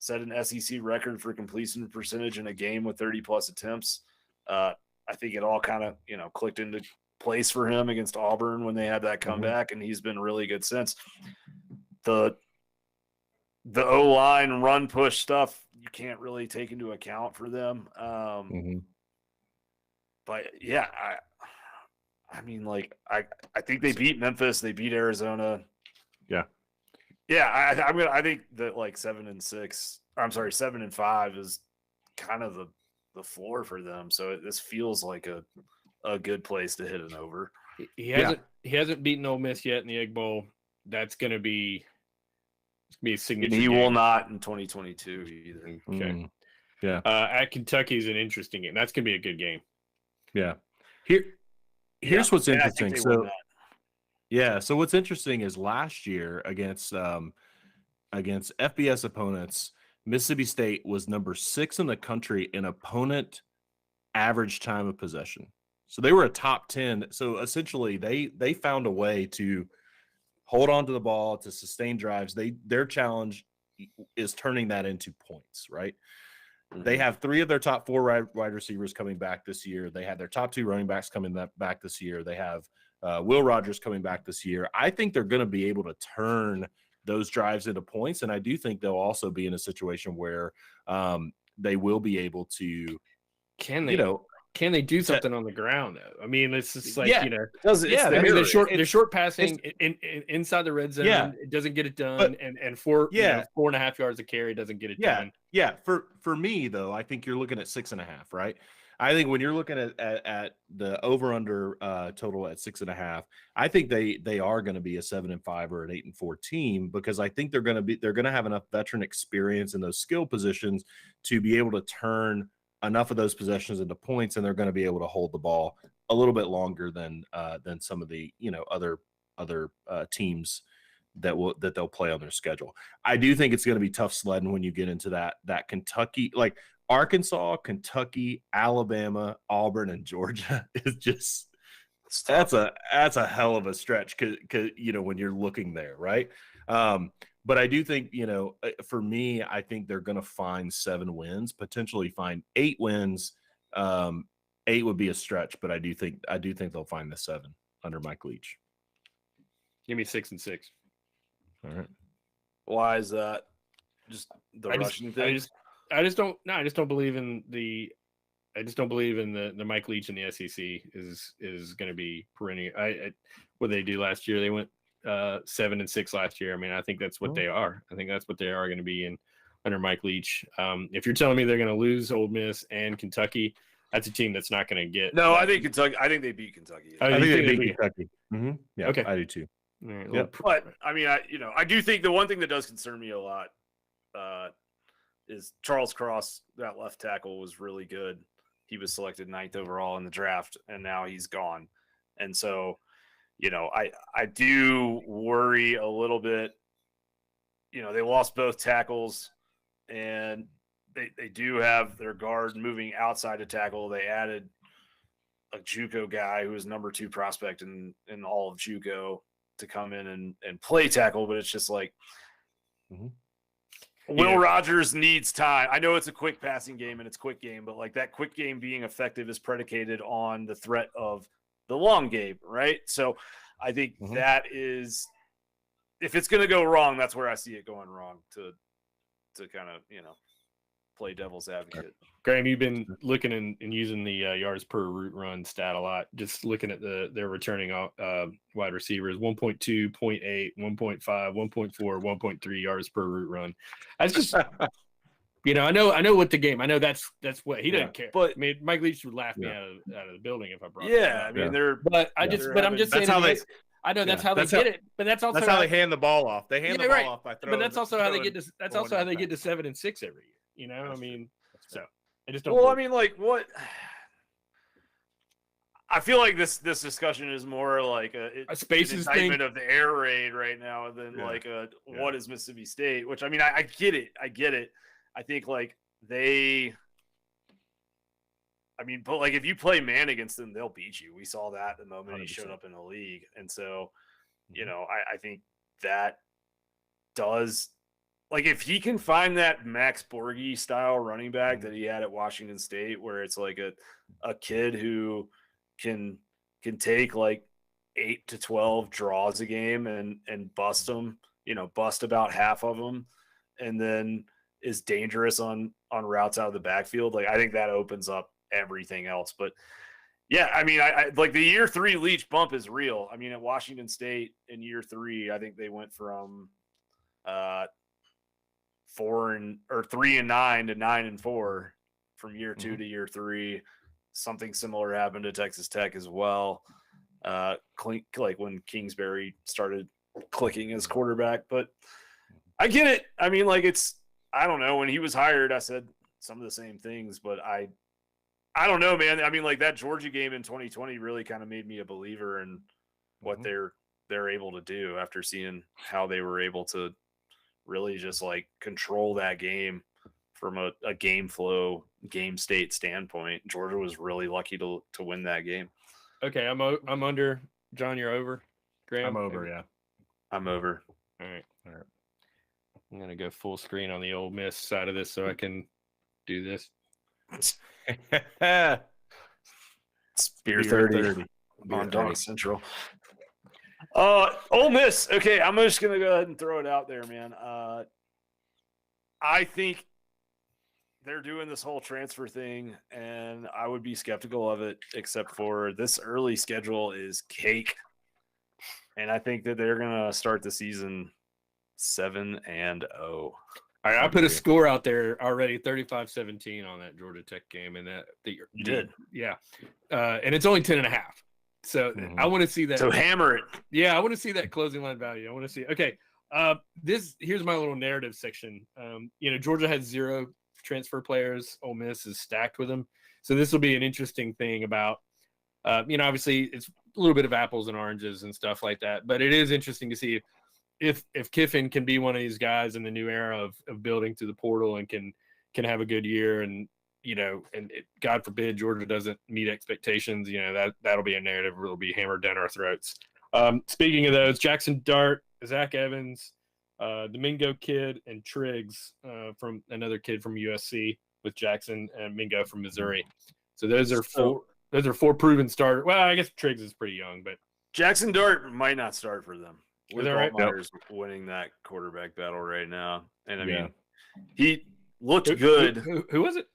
set an SEC record for completion percentage in a game with 30-plus attempts. I think it all kind of, clicked into place for him against Auburn when they had that comeback, and he's been really good since. The O-line run push stuff you can't really take into account for them. But yeah, I mean, like I think they beat Memphis, they beat Arizona. I think that like 7-5 is kind of the floor for them. So this feels like a good place to hit an over. He hasn't beaten Ole Miss yet in the Egg Bowl. That's going to be a signature. And he game. will not in 2022 either. Okay. Yeah. At Kentucky is an interesting game. That's going to be a good game. Yeah. Here's what's interesting. So what's interesting is last year against FBS opponents, Mississippi State was number 6 in the country in opponent average time of possession. So they were a top 10. So essentially they found a way to hold on to the ball, to sustain drives. Their challenge is turning that into points, right? They have 3 of their top 4 wide receivers coming back this year. They have their top 2 running backs coming back this year. They have Will Rogers coming back this year. I think they're going to be able to turn those drives into points, and I do think they'll also be in a situation where they will be able to. Can they do something on the ground though? I mean, it's just like they're short passing inside the red zone. It doesn't get it done, and 4.5 yards of carry doesn't get it done. Yeah, for me though, I think you're looking at 6.5, right? I think when you're looking at the over under total at 6.5, I think they are going to be a 7-5 or an 8-4 team, because I think they're going to have enough veteran experience in those skill positions to be able to turn enough of those possessions into points, and they're going to be able to hold the ball a little bit longer than some of the other teams that they'll play on their schedule. I do think it's going to be tough sledding when you get into that Kentucky, like Arkansas, Kentucky, Alabama, Auburn, and Georgia is just that's a hell of a stretch because when you're looking there, right? But I do think, for me, I think they're going to find 7 wins, potentially find 8 wins. 8 would be a stretch, but I do think they'll find the 7 under Mike Leach. Give me 6-6. All right. Why is that? Just the rushing thing. I just don't believe in the Mike Leach in the SEC is going to be perennial. What they do last year, they went 7-6 last year. I mean, I think that's what they are. I think that's what they are going to be under Mike Leach. If you're telling me they're going to lose Ole Miss and Kentucky, that's a team that's not going to get. No, I think Kentucky. I think they beat Kentucky. I think they beat Kentucky. Mm-hmm. Yeah, okay. I do too. Right, yeah. But I mean, I do think the one thing that does concern me a lot is Charles Cross. That left tackle was really good. He was selected 9th overall in the draft, and now he's gone. And so, I do worry a little bit. They lost both tackles, and they do have their guard moving outside to tackle. They added a JUCO guy who was number 2 prospect in all of JUCO to come in and play tackle, but it's just like Will Rogers needs time. I know it's a quick passing game and it's quick game, but like that quick game being effective is predicated on the threat of the long game, right? So I think that is, if it's going to go wrong, that's where I see it going wrong to kind of, play devil's advocate. Graham, you've been looking and using the yards per route run stat a lot. Just looking at their returning wide receivers: 1.2, 0.8, 1.5, 1.4, 1.3 yards per route run. That's just, I know what the game. I know that's what he doesn't care. But I mean, Mike Leach would laugh me out of the building if I brought. Yeah, I mean they're. But I'm just saying. I know that's how they get it, but that's also how they hand the ball off. They hand the ball off by throwing. But that's also how they get to. That's also how they get to 7-6 every year. I mean, so I just don't. Well, I mean, like what? I feel like this discussion is more like a spaces indictment thing of the air raid right now than what is Mississippi State. Which I mean, I get it. I think like they. I mean, but like if you play man against them, they'll beat you. We saw that the moment 100%. He showed up in the league, and so I think that does like if he can find that Max Borghi style running back that he had at Washington State, where it's like a kid who can take like 8 to 12 draws a game and bust them, bust about half of them, and then is dangerous on routes out of the backfield. Like I think that opens up everything else. But yeah, I mean, I like the year 3 Leach bump is real. I mean, at Washington State in year 3, I think they went from 3-9 to 9-4 from year 2 to year 3. Something similar happened to Texas Tech as well. Like when Kingsbury started clicking as quarterback, but I get it. I mean, like I don't know, when he was hired, I said some of the same things, but I don't know, man. I mean, like that Georgia game in 2020 really kind of made me a believer in what they're able to do after seeing how they were able to really just like control that game from a game flow, game state standpoint. Georgia was really lucky to win that game. Okay, I'm under. John, you're over. Graham, I'm over. Yeah, I'm over. All right. I'm gonna go full screen on the Ole Miss side of this so I can do this. Beer 30 on Dog Central. Ole Miss. Okay, I'm just gonna go ahead and throw it out there, man. I think they're doing this whole transfer thing, and I would be skeptical of it, except for this early schedule is cake, and I think that they're gonna start the season 7-0. All right, I put a score out there already, 35-17 on that Georgia Tech game, and you did, yeah, and it's only 10.5. So I want to see that. So hammer it. Yeah, I want to see that closing line value. I want to see. Okay, here's my little narrative section. Georgia had 0 transfer players. Ole Miss is stacked with them. So this will be an interesting thing about. Obviously it's a little bit of apples and oranges and stuff like that, but it is interesting to see if Kiffin can be one of these guys in the new era of building through the portal and can have a good year, and God forbid Georgia doesn't meet expectations, that'll be a narrative that'll be hammered down our throats. Speaking of those, Jackson Dart, Zach Evans, Domingo Kid, and Triggs from another kid from USC with Jackson and Mingo from Missouri. So those are four proven starters. Well, I guess Triggs is pretty young, but Jackson Dart might not start for them. Is that right? Altmaier's winning that quarterback battle right now. And I mean, he looked good. Who was it?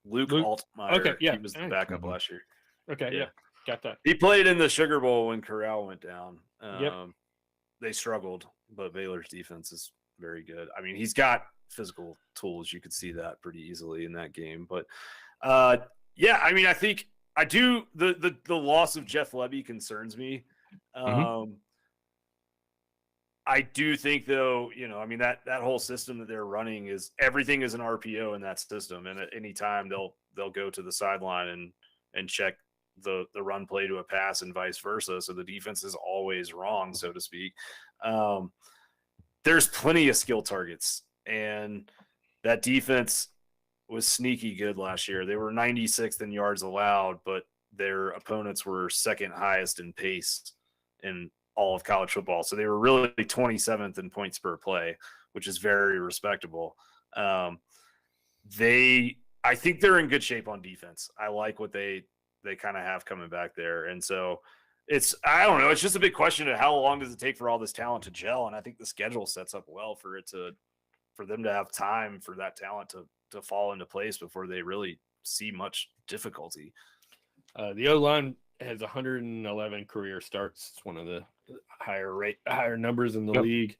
Luke Altmaier. Okay, yeah. He was the backup last year. Okay, yeah. Got that. He played in the Sugar Bowl when Corral went down. Yep. They struggled, but Baylor's defense is very good. I mean, he's got physical tools. You could see that pretty easily in that game. But, yeah, I mean, I think I do. The loss of Jeff Lebby concerns me. I do think, though, I mean, that whole system that they're running is everything is an RPO in that system. And at any time they'll go to the sideline and check the run play to a pass and vice versa. So the defense is always wrong, so to speak. There's plenty of skill targets, and that defense was sneaky good last year. They were 96th in yards allowed, but their opponents were second highest in pace in all of college football. So they were really 27th in points per play, which is very respectable. I think they're in good shape on defense. I like what they kind of have coming back there. And so I don't know. It's just a big question of how long does it take for all this talent to gel? And I think the schedule sets up well for them to have time for that talent to fall into place before they really see much difficulty. The O-line has 111 career starts. It's one of the higher numbers in the league.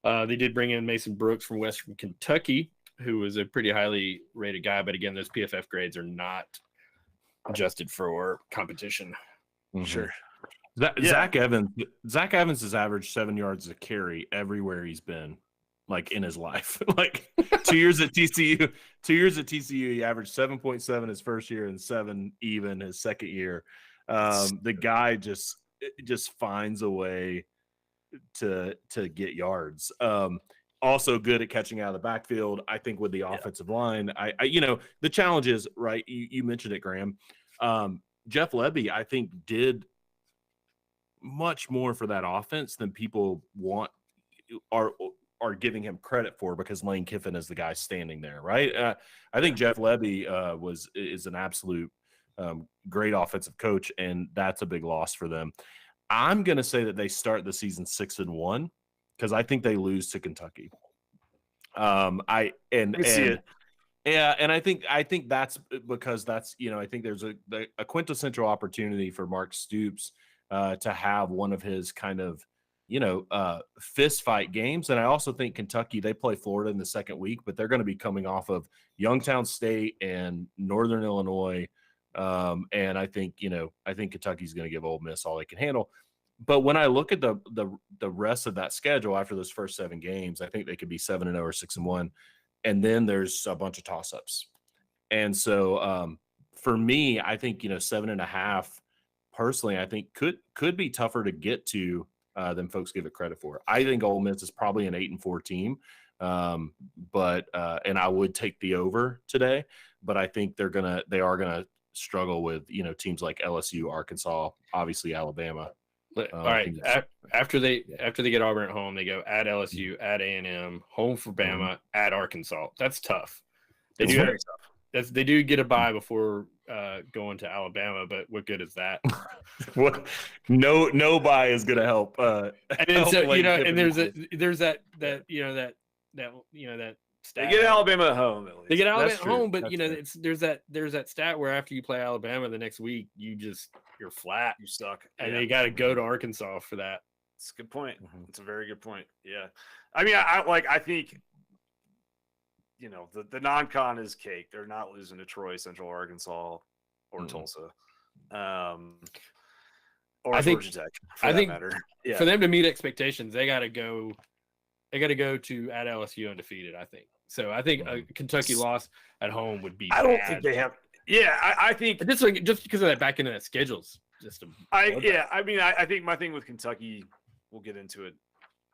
They did bring in Mason Brooks from Western Kentucky, who was a pretty highly rated guy. But again, those PFF grades are not adjusted for competition. Sure. Zach Evans has averaged 7 yards a carry everywhere he's been, like in his life. Like 2 years at TCU. 2 years at TCU, he averaged 7.7 his first year and 7 even his second year. The guy just finds a way to get yards. Also good at catching out of the backfield. I think with the offensive line, I the challenge is, right, you mentioned it, Graham. Jeff Lebby, I think, did much more for that offense than people are giving him credit for, because Lane Kiffin is the guy standing there, right? I think Jeff Lebby is an absolute great offensive coach, and that's a big loss for them. I'm going to say that they start the season 6-1 because I think they lose to Kentucky. I can see it. Yeah, and I think that's because that's, I think there's a quintessential opportunity for Mark Stoops to have one of his kind of, fist fight games. And I also think Kentucky, they play Florida in the second week, but they're going to be coming off of Youngstown State and Northern Illinois. And I think Kentucky's going to give Ole Miss all they can handle. But when I look at the rest of that schedule after those first 7 games, I think they could be 7-0 or 6-1. And then there's a bunch of toss-ups. And so for me, I think, 7.5 personally, I think could be tougher to get to than folks give it credit for. I think Ole Miss is probably an 8-4 team. But I would take the over today, but I think they are gonna struggle with, teams like LSU, Arkansas, obviously Alabama. All right. After they get Auburn at home, they go at LSU, at A&M, home for Bama, at Arkansas. That's tough. They do get a bye before going to Alabama, but what good is that? What? No bye is going to help. And then, so and there's that stat. They get Alabama at home. At least. They get Alabama at home, but there's that stat where after you play Alabama the next week, you're flat, you suck, and they got to go to Arkansas for that. It's a good point. It's a very good point. Yeah, I mean, I think the non-con is cake. They're not losing to Troy, Central Arkansas, or Tulsa, or I think, Georgia Tech. For them to meet expectations, they got to go. They got to go to at LSU undefeated. I think so. I think a Kentucky loss at home would be. I don't think they have. Yeah, I think just because of that back into that schedule's just. I think my thing with Kentucky, we'll get into it,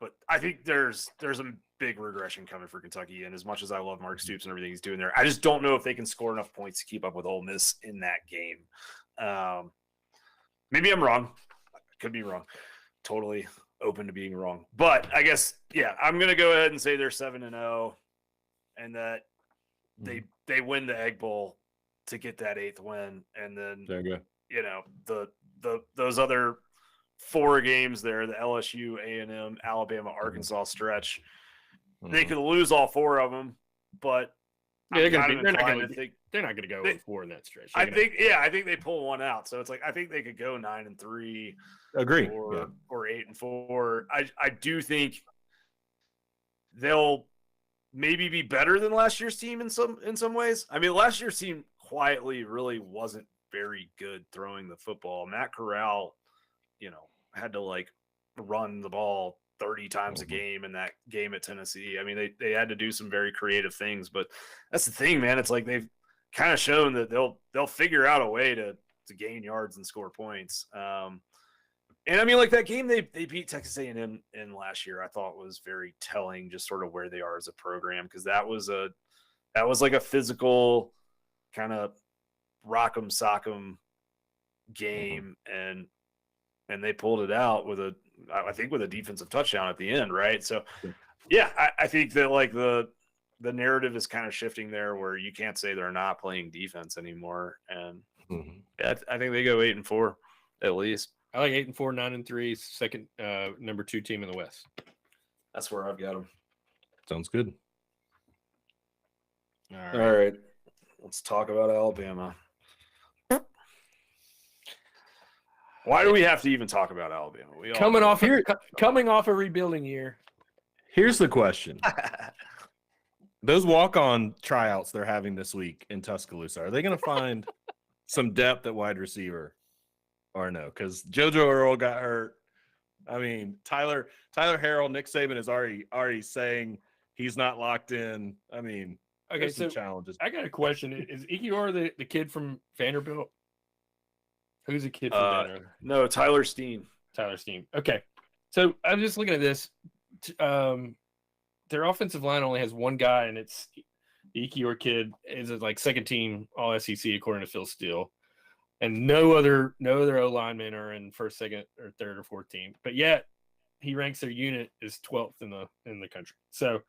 but I think there's a big regression coming for Kentucky. And as much as I love Mark Stoops and everything he's doing there, I just don't know if they can score enough points to keep up with Ole Miss in that game. Maybe I'm wrong. Could be wrong. Totally open to being wrong. But I guess, I'm going to go ahead and say they're 7-0 and that they win the Egg Bowl to get that 8th win. And then, those other 4 games there, the LSU, A&M, Alabama, Arkansas stretch, they could lose all 4 of them, but they're not going to go 4 in that stretch. I think they pull one out. So it's like I think they could go 9-3. Agree. Or 8-4. I do think they'll maybe be better than last year's team in some ways. I mean, last year's team quietly really wasn't very good throwing the football. Matt Corral, had to run the ball 30 times a game in that game at Tennessee. I mean, they had to do some very creative things, but that's the thing, man. It's like they've kind of shown that they'll figure out a way to gain yards and score points. And I mean, that game they beat Texas A&M in last year, I thought was very telling, just sort of where they are as a program, because that was like a physical kind of rock'em sock'em game, and they pulled it out with a defensive touchdown at the end, right? So, I think that the narrative is kind of shifting there, where you can't say they're not playing defense anymore, and I think they go 8-4 at least. I like 8-4, 9-3, second number 2 team in the West. That's where I've got them. Sounds good. All right. Let's talk about Alabama. Why do we have to even talk about Alabama? Coming off a rebuilding year. Here's the question. Those walk-on tryouts they're having this week in Tuscaloosa, are they going to find some depth at wide receiver or no? Because JoJo Earl got hurt. I mean, Tyler Harrell, Nick Saban is already saying he's not locked in. I mean, okay, so challenges. I got a question. Is Ikior the kid from Vanderbilt? Who's a kid from Vanderbilt? No, Tyler Steen. Okay. So I'm just looking at this. Their offensive line only has one guy, and it's the Ikior kid is second team All SEC according to Phil Steele, and no other O linemen are in first, second, or third or fourth team. But yet he ranks their unit as 12th in the country. So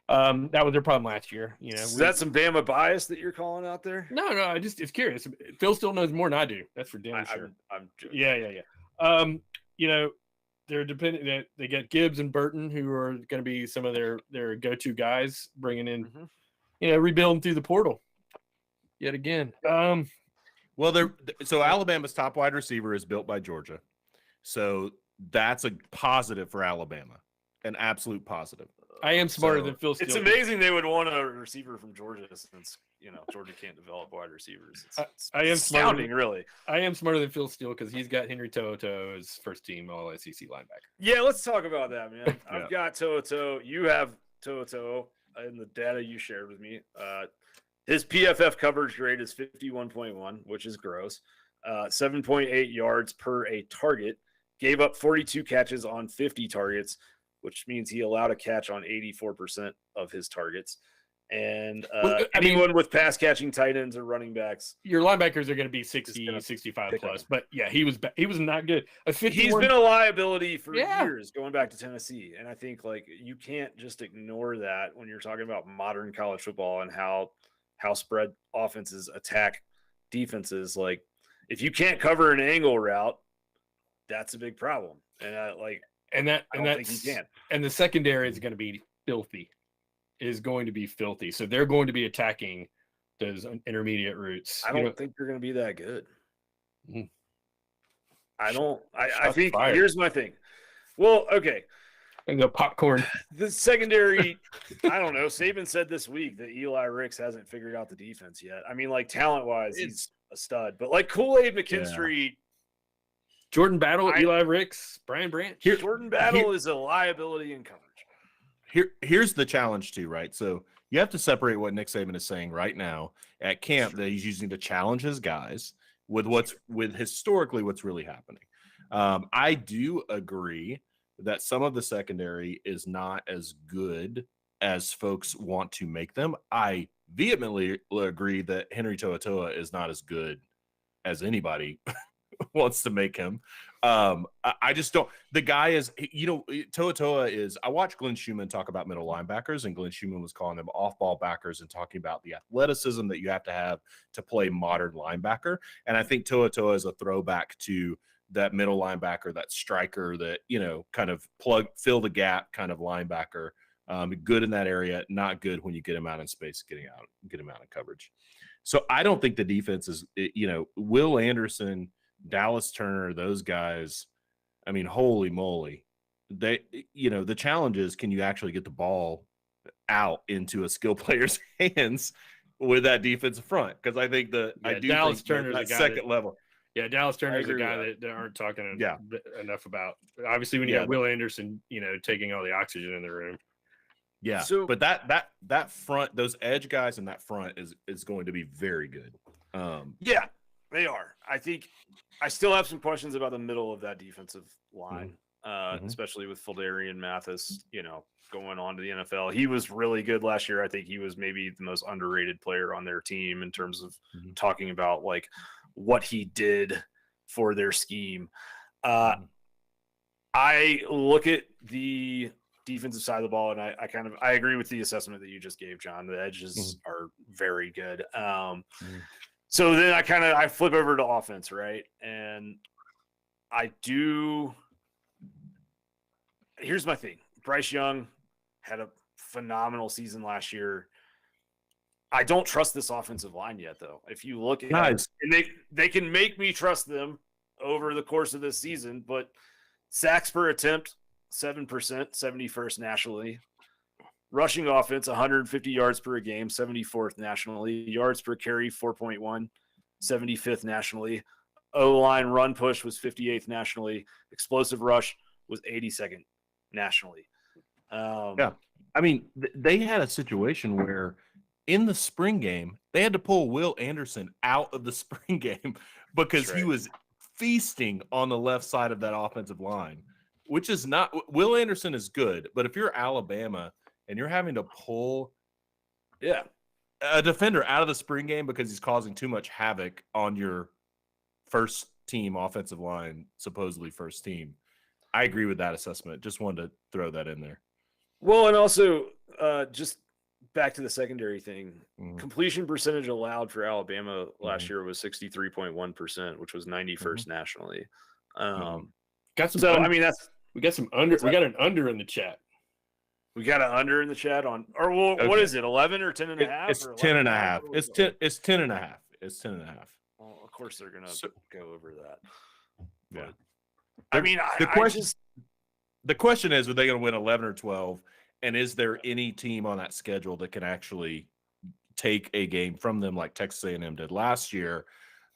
that was their problem last year. Is that some Bama bias that you're calling out there? No, it's curious. Phil still knows more than I do. That's for damn sure. I'm joking. Yeah. They're dependent. They get Gibbs and Burton, who are going to be some of their go-to guys, bringing in, rebuilding through the portal yet again. So Alabama's top wide receiver is built by Georgia, so that's a positive for Alabama, an absolute positive. I am smarter than Phil Steele. It's amazing they would want a receiver from Georgia since Georgia can't develop wide receivers. It's I am astounding, really. I am smarter than Phil Steele because he's got Henry To'oTo'o as first team All SEC linebacker. Yeah, let's talk about that, man. I've got To'oTo'o. You have To'oTo'o in the data you shared with me. His PFF coverage grade is 51.1, which is gross. 7.8 yards per a target. Gave up 42 catches on 50 targets, which means he allowed a catch on 84% of his targets. And anyone with pass catching tight ends or running backs, your linebackers are going to be 60, 65 plus. But yeah, he was not good. He's been a liability for years, going back to Tennessee. And I think you can't just ignore that when you're talking about modern college football and how spread offenses attack defenses. Like, if you can't cover an angle route, that's a big problem. And I don't think he can. And the secondary is going to be filthy. So they're going to be attacking those intermediate routes. I don't think they're going to be that good. Mm. I think fired. Here's my thing. Well, okay. And the popcorn. The secondary, I don't know. Saban said this week that Eli Ricks hasn't figured out the defense yet. I mean, talent-wise, he's a stud. But Kool-Aid McKinstry, Jordan Battle, Eli Ricks, Brian Branch. Jordan Battle is a liability in coverage. Here's the challenge too, right? So you have to separate what Nick Saban is saying right now at camp that he's using to challenge his guys with historically what's really happening. I do agree that some of the secondary is not as good as folks want to make them. I vehemently agree that Henry To'oTo'o is not as good as anybody wants to make him. I just don't. The guy is, To'oTo'o is. I watched Glenn Schumann talk about middle linebackers, and Glenn Schumann was calling them off-ball backers and talking about the athleticism that you have to play modern linebacker. And I think To'oTo'o is a throwback to that middle linebacker, that striker, that kind of fill the gap kind of linebacker. Good in that area, not good when you get him out in space, get him out of coverage. So I don't think the defense is, Will Anderson, Dallas Turner, those guys, I mean, holy moly. They, the challenge is, can you actually get the ball out into a skill player's hands with that defensive front? Because I think Dallas Turner's a guy second level. Yeah, Dallas Turner's a guy that aren't talking enough about. Obviously, when you have Will Anderson, taking all the oxygen in the room. Yeah, so, but that front, those edge guys in that front is going to be very good. Yeah, they are. I think I still have some questions about the middle of that defensive line, especially with Fildarian Mathis, going on to the NFL. He was really good last year. I think he was maybe the most underrated player on their team in terms of talking about what he did for their scheme. I look at the defensive side of the ball, and I agree with the assessment that you just gave, John. The edges are very good. So then I flip over to offense, right? And here's my thing. Bryce Young had a phenomenal season last year. I don't trust this offensive line yet, though. If you look at it, and they can make me trust them over the course of this season, but sacks per attempt, 7%, 71st nationally. Rushing offense, 150 yards per game, 74th nationally. Yards per carry, 4.1, 75th nationally. O-line run push was 58th nationally. Explosive rush was 82nd nationally. I mean, they had a situation where in the spring game, they had to pull Will Anderson out of the spring game because he was feasting on the left side of that offensive line, which is not – Will Anderson is good, but if you're Alabama – and you're having to pull a defender out of the spring game because he's causing too much havoc on your first team offensive line, supposedly first team. I agree with that assessment. Just wanted to throw that in there. Well, and also just back to the secondary thing, Mhm. completion percentage allowed for Alabama last year was 63.1%, which was 91st nationally. Got some. So I mean, we got some under. We got an under in the chat. We got an under in the chat on, or what is it? 11 or 10 and a half? It's 10 and a half. It's 10. It's 10 and a half. It's 10 and a half. Well, of course they're gonna go over that. Yeah. I mean, the question is, are they going to win 11 or 12? And is there any team on that schedule that can actually take a game from them like Texas A&M did last year?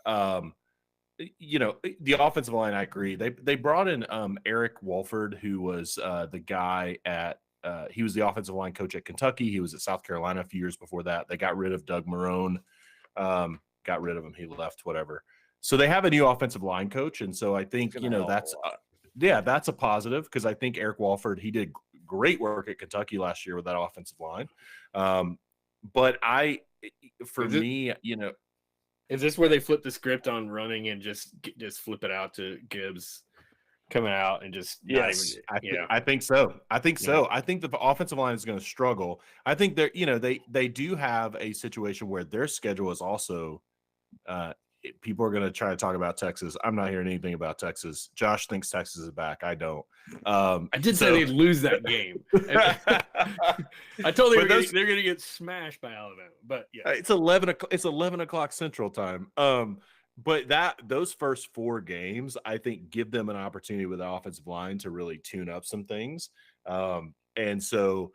You know, the offensive line, I agree. They brought in Eric Walford, who was the guy at he was the offensive line coach at Kentucky. He was at South Carolina a few years before that. They got rid of Doug Marrone. Got rid of him. He left, whatever. So they have a new offensive line coach. And so I think, you know, that's a positive, because I think Eric Walford, he did great work at Kentucky last year with that offensive line. But me, you know, is this where they flip the script on running and just flip it out to Gibbs coming out and just I think so. I think so. I think the offensive line is going to struggle. I think they're, you know, they do have a situation where their schedule is also people are going to try to talk about Texas. I'm not hearing anything about Texas. Josh thinks Texas is back. I don't. I did say they'd lose that game. I told you they're going to get smashed by Alabama. But yeah, it's 11 o'clock Central Time. But those first 4 games, I think, give them an opportunity with the offensive line to really tune up some things. And so,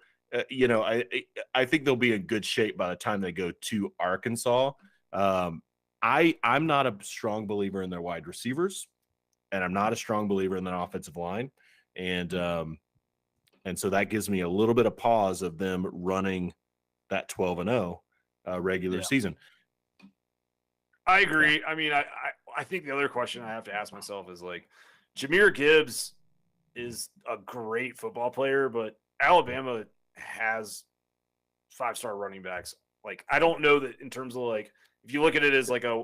you know, I think they'll be in good shape by the time they go to Arkansas. I'm not a strong believer in their wide receivers, and I'm not a strong believer in their offensive line. And so that gives me a little bit of pause of them running that 12-0 regular season. I agree. I mean, I think the other question I have to ask myself is, like, Jahmyr Gibbs is a great football player, but Alabama has 5-star running backs. Like, I don't know that in terms of, like, if you look at it as like a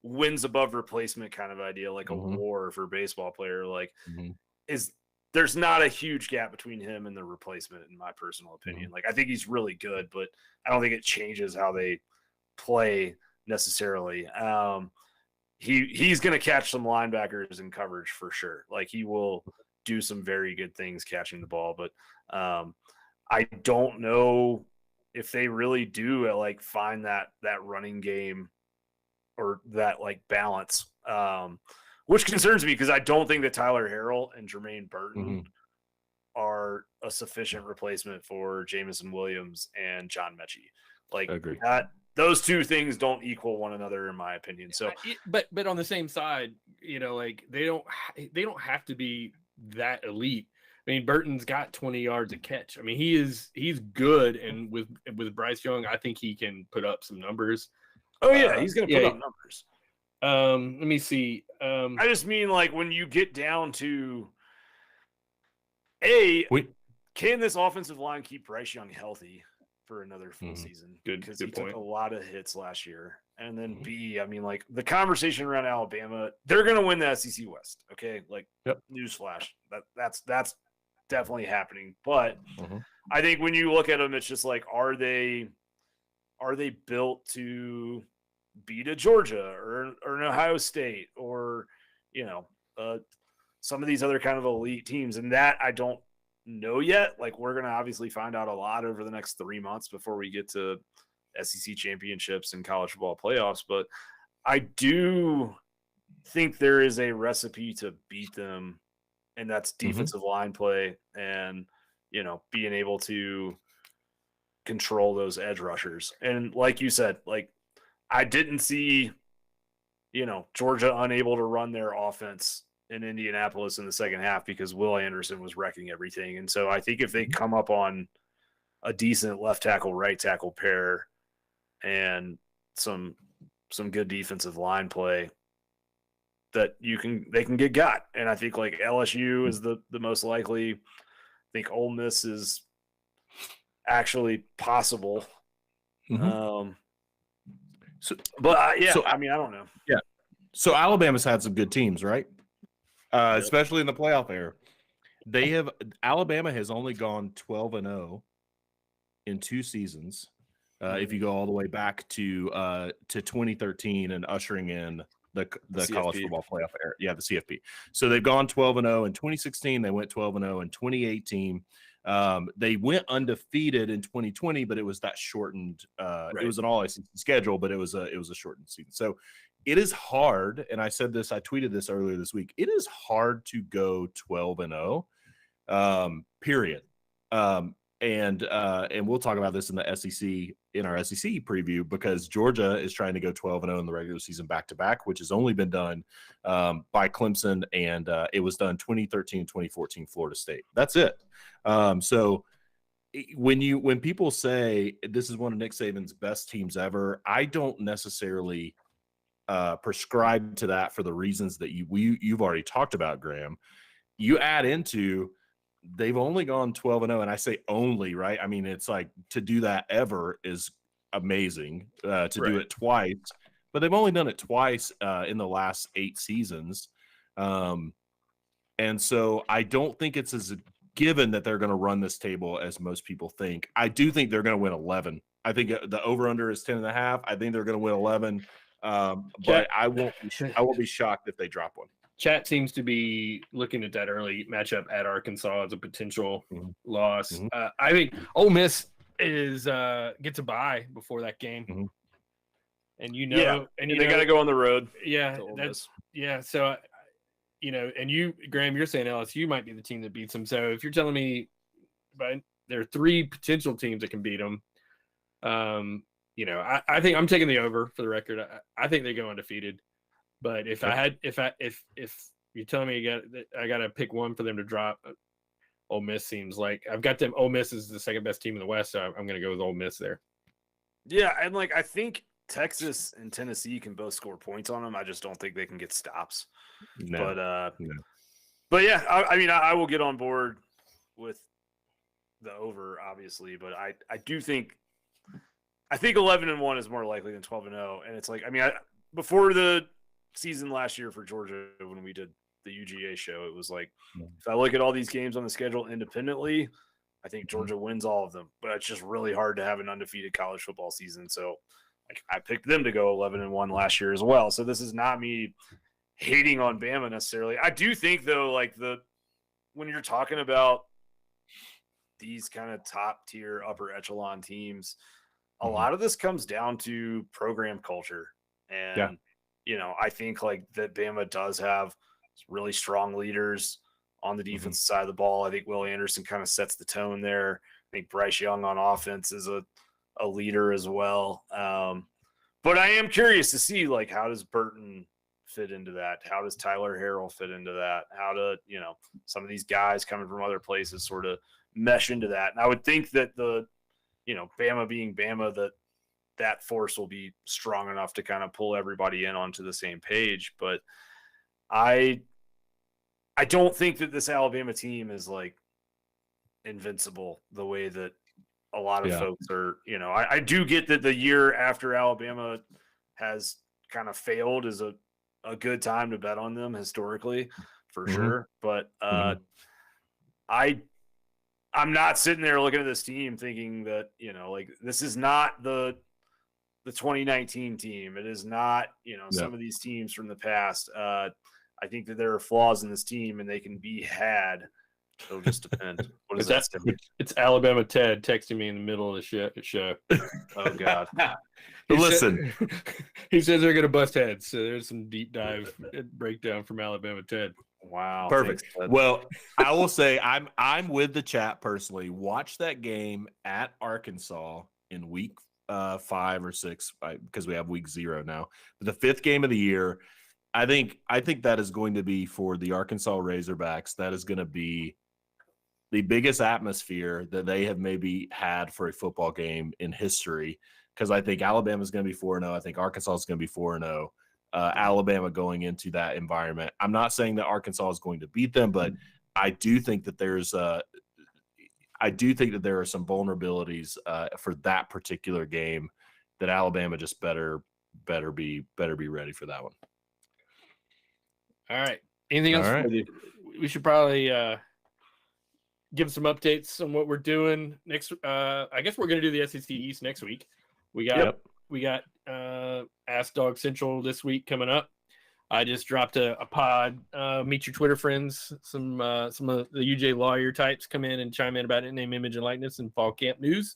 wins above replacement kind of idea, like a war for baseball player, like there's not a huge gap between him and the replacement, in my personal opinion. Like, I think he's really good, but I don't think it changes how they play necessarily. He's going to catch some linebackers in coverage for sure. Like, he will do some very good things catching the ball, but I don't know if they really do like find that running game or that like balance, which concerns me, because I don't think that Tyler Harrell and Jermaine Burton are a sufficient replacement for Jamison Williams and John Mechie. Like, those two things don't equal one another, in my opinion. So, but on the same side, you know, like they don't have to be that elite. I mean, Burton's got 20 yards a catch. I mean, he's good, and with Bryce Young, I think he can put up some numbers. Oh yeah, he's going to put up numbers. Let me see. I just mean, like, when you get down to can this offensive line keep Bryce Young healthy for another full season? Because he took a lot of hits last year. And then B, I mean, like, the conversation around Alabama, they're going to win the SEC West. Okay, like, newsflash, that's definitely happening. But I think when you look at them, it's just like, are they built to beat a Georgia or an Ohio State, or, you know, some of these other kind of elite teams? And that I don't know yet. Like, we're going to obviously find out a lot over the next 3 months before we get to SEC championships and college football playoffs. But I do think there is a recipe to beat them, and that's defensive line play and, you know, being able to control those edge rushers. And like you said, like, I didn't see, you know, Georgia unable to run their offense in Indianapolis in the second half because Will Anderson was wrecking everything. And so I think if they come up on a decent left tackle, right tackle pair and some good defensive line play, that they can get got. And I think, like, LSU is the most likely. I think Ole Miss is actually possible. I mean, I don't know. Yeah. So Alabama's had some good teams, right? Especially in the playoff era. Alabama has only gone 12-0 in 2 seasons. If you go all the way back to 2013 and ushering in the college football playoff era. Yeah, the CFP. So they've gone 12-0 in 2016. They went 12-0 in 2018. They went undefeated in 2020, but it was that shortened. It was an all-SEC schedule, but it was a shortened season. So it is hard, and I tweeted this earlier this week. It is hard to go 12-0. Period. And we'll talk about this in the SEC in our SEC preview, because Georgia is trying to go 12-0 in the regular season back-to-back, which has only been done by Clemson, and it was done 2013, 2014 Florida State. That's it. So when people say this is one of Nick Saban's best teams ever, I don't necessarily prescribe to that for the reasons that you've already talked about, Graham. You add into they've only gone 12-0, and I say only, right? I mean, it's like to do that ever is amazing. To do it twice, but they've only done it twice in the last 8 seasons, and so I don't think it's as a given that they're going to run this table as most people think. I do think they're going to win 11. I think the over/under is 10.5. I think they're going to win 11, but I won't be shocked if they drop one. Chat seems to be looking at that early matchup at Arkansas as a potential loss. I think Ole Miss gets a bye before that game, and they got to go on the road. Yeah, So and you, Graham, you're saying LSU might be the team that beats them. So if you're telling me, but there are 3 potential teams that can beat them, I think I'm taking the over for the record. I think they go undefeated. But if you're telling me I got to pick one for them to drop, Ole Miss seems like I've got them. Ole Miss is the second best team in the West, so I'm going to go with Ole Miss there. Yeah, and I think Texas and Tennessee can both score points on them. I just don't think they can get stops. No. But yeah, I will get on board with the over, obviously. But I think 11-1 is more likely than 12-0, and it's before the season last year for Georgia, when we did the UGA show, it was if I look at all these games on the schedule independently, I think Georgia wins all of them, but it's just really hard to have an undefeated college football season. So I picked them to go 11-1 last year as well. So this is not me hating on Bama necessarily. I do think though, when you're talking about these kind of top tier upper echelon teams, a lot of this comes down to program culture. And I think that Bama does have really strong leaders on the defensive side of the ball. I think Will Anderson kind of sets the tone there. I think Bryce Young on offense is a leader as well. But I am curious to see how does Burton fit into that? How does Tyler Harrell fit into that? How do some of these guys coming from other places sort of mesh into that? And I would think that Bama being Bama, that force will be strong enough to kind of pull everybody in onto the same page. But I don't think that this Alabama team is invincible the way that a lot of folks are. I do get that the year after Alabama has kind of failed is a good time to bet on them historically, for sure. But I'm not sitting there looking at this team thinking that, this is not the 2019 team. It is not, some of these teams from the past. I think that there are flaws in this team and they can be had. It'll just depend. What is that? It's Alabama Ted texting me in the middle of the show. Oh, God. Listen. He says they're going to bust heads. So there's some deep dive breakdown from Alabama Ted. Wow. Perfect. Thanks, well, I will say I'm with the chat personally. Watch that game at Arkansas in week 5 or 6, because we have week 0 now. But the 5th game of the year, I think that is going to be for the Arkansas Razorbacks. That is going to be the biggest atmosphere that they have maybe had for a football game in history, because I think Alabama is going to be 4-0. I think Arkansas is going to be 4-0. Alabama going into that environment. I'm not saying that Arkansas is going to beat them, but I do think that there are some vulnerabilities for that particular game that Alabama just better be ready for that one. All right. Anything else? All right. We should probably give some updates on what we're doing next. I guess we're going to do the SEC East next week. We got Ask Dog Central this week coming up. I just dropped a pod. Meet your Twitter friends. Some of the UJ lawyer types come in and chime in about it, name, image, and likeness, and fall camp news.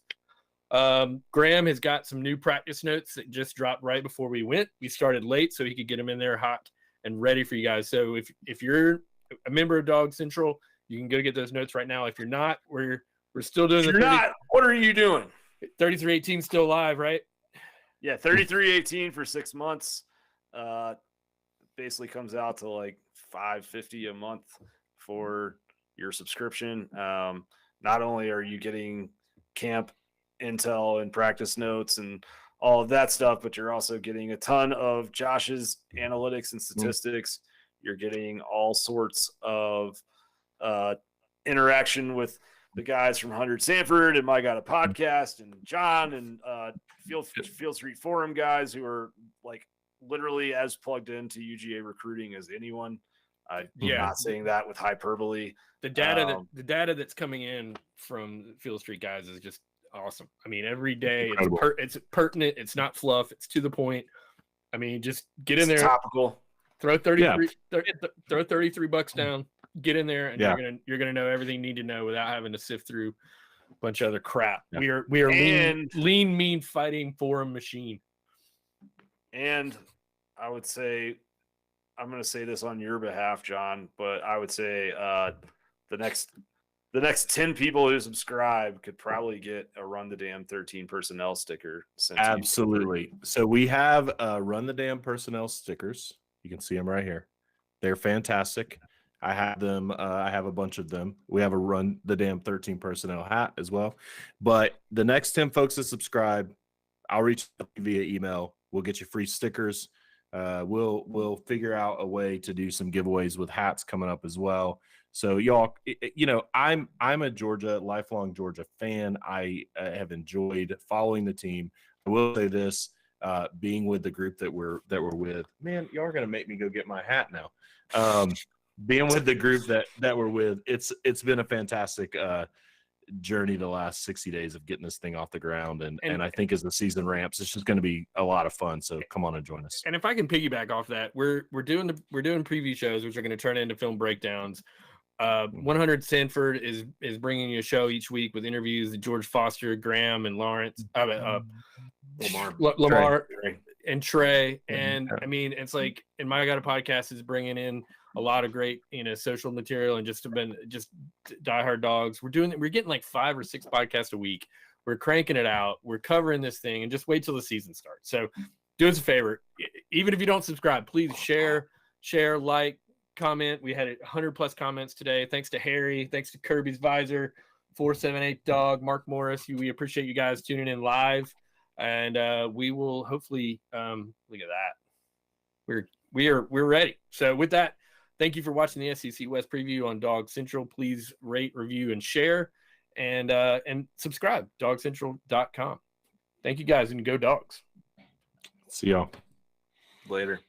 Graham has got some new practice notes that just dropped right before we went. We started late so he could get them in there hot and ready for you guys. So if you're a member of Dog Central, you can go get those notes right now. If you're not, we're still doing If you're not, what are you doing? 3318 still live, right? Yeah, 3318 for 6 months. Basically comes out to like $5.50 a month for your subscription. Not only are you getting camp intel and practice notes and all of that stuff, but you're also getting a ton of Josh's analytics and statistics. You're getting all sorts of interaction with the guys from 100 Sanford and My Got a Podcast and John and Field Street Forum guys who are like literally as plugged into UGA recruiting as anyone. I'm not saying that with hyperbole. The data that's coming in from Field Street guys is just awesome. I mean, every day it's pertinent. It's not fluff. It's to the point. I mean, just get in there. Topical. Throw 33. Throw $33 down. Get in there, and you're gonna know everything you need to know without having to sift through a bunch of other crap. Yeah. We are lean, mean fighting forum machine. And I would say, I'm going to say this on your behalf, John, but I would say the next 10 people who subscribe could probably get a Run the Damn 13 personnel sticker sent. Absolutely. So we have Run the Damn personnel stickers. You can see them right here. They're fantastic. I have them. I have a bunch of them. We have a Run the Damn 13 personnel hat as well. But the next 10 folks that subscribe, I'll reach out via email. We'll get you free stickers. We'll figure out a way to do some giveaways with hats coming up as well. So y'all, I'm a lifelong Georgia fan. I have enjoyed following the team. I will say this, being with the group that we're with, man, y'all are gonna make me go get my hat now. Being with the group that we're with, it's been a fantastic journey the last 60 days of getting this thing off the ground, and I think as the season ramps, it's just going to be a lot of fun. So come on and join us. And if I can piggyback off that, we're doing preview shows, which are going to turn into film breakdowns. 100 Sanford is bringing you a show each week with interviews with George Foster, Graham, and Lawrence, Lamar, and Trey. And I mean, it's like, and My Got a Podcast is bringing in a lot of great, social material and just diehard dogs. We're getting like 5 or 6 podcasts a week. We're cranking it out. We're covering this thing, and just wait till the season starts. So do us a favor. Even if you don't subscribe, please share, like, comment. We had 100+ comments today. Thanks to Harry. Thanks to Kirby's Visor, 478 Dog, Mark Morris. We appreciate you guys tuning in live. And we will hopefully look at that. We're ready. So with that, thank you for watching the SEC West preview on Dog Central. Please rate, review, and share, and subscribe. DogCentral.com. Thank you guys, and go Dogs. See y'all later.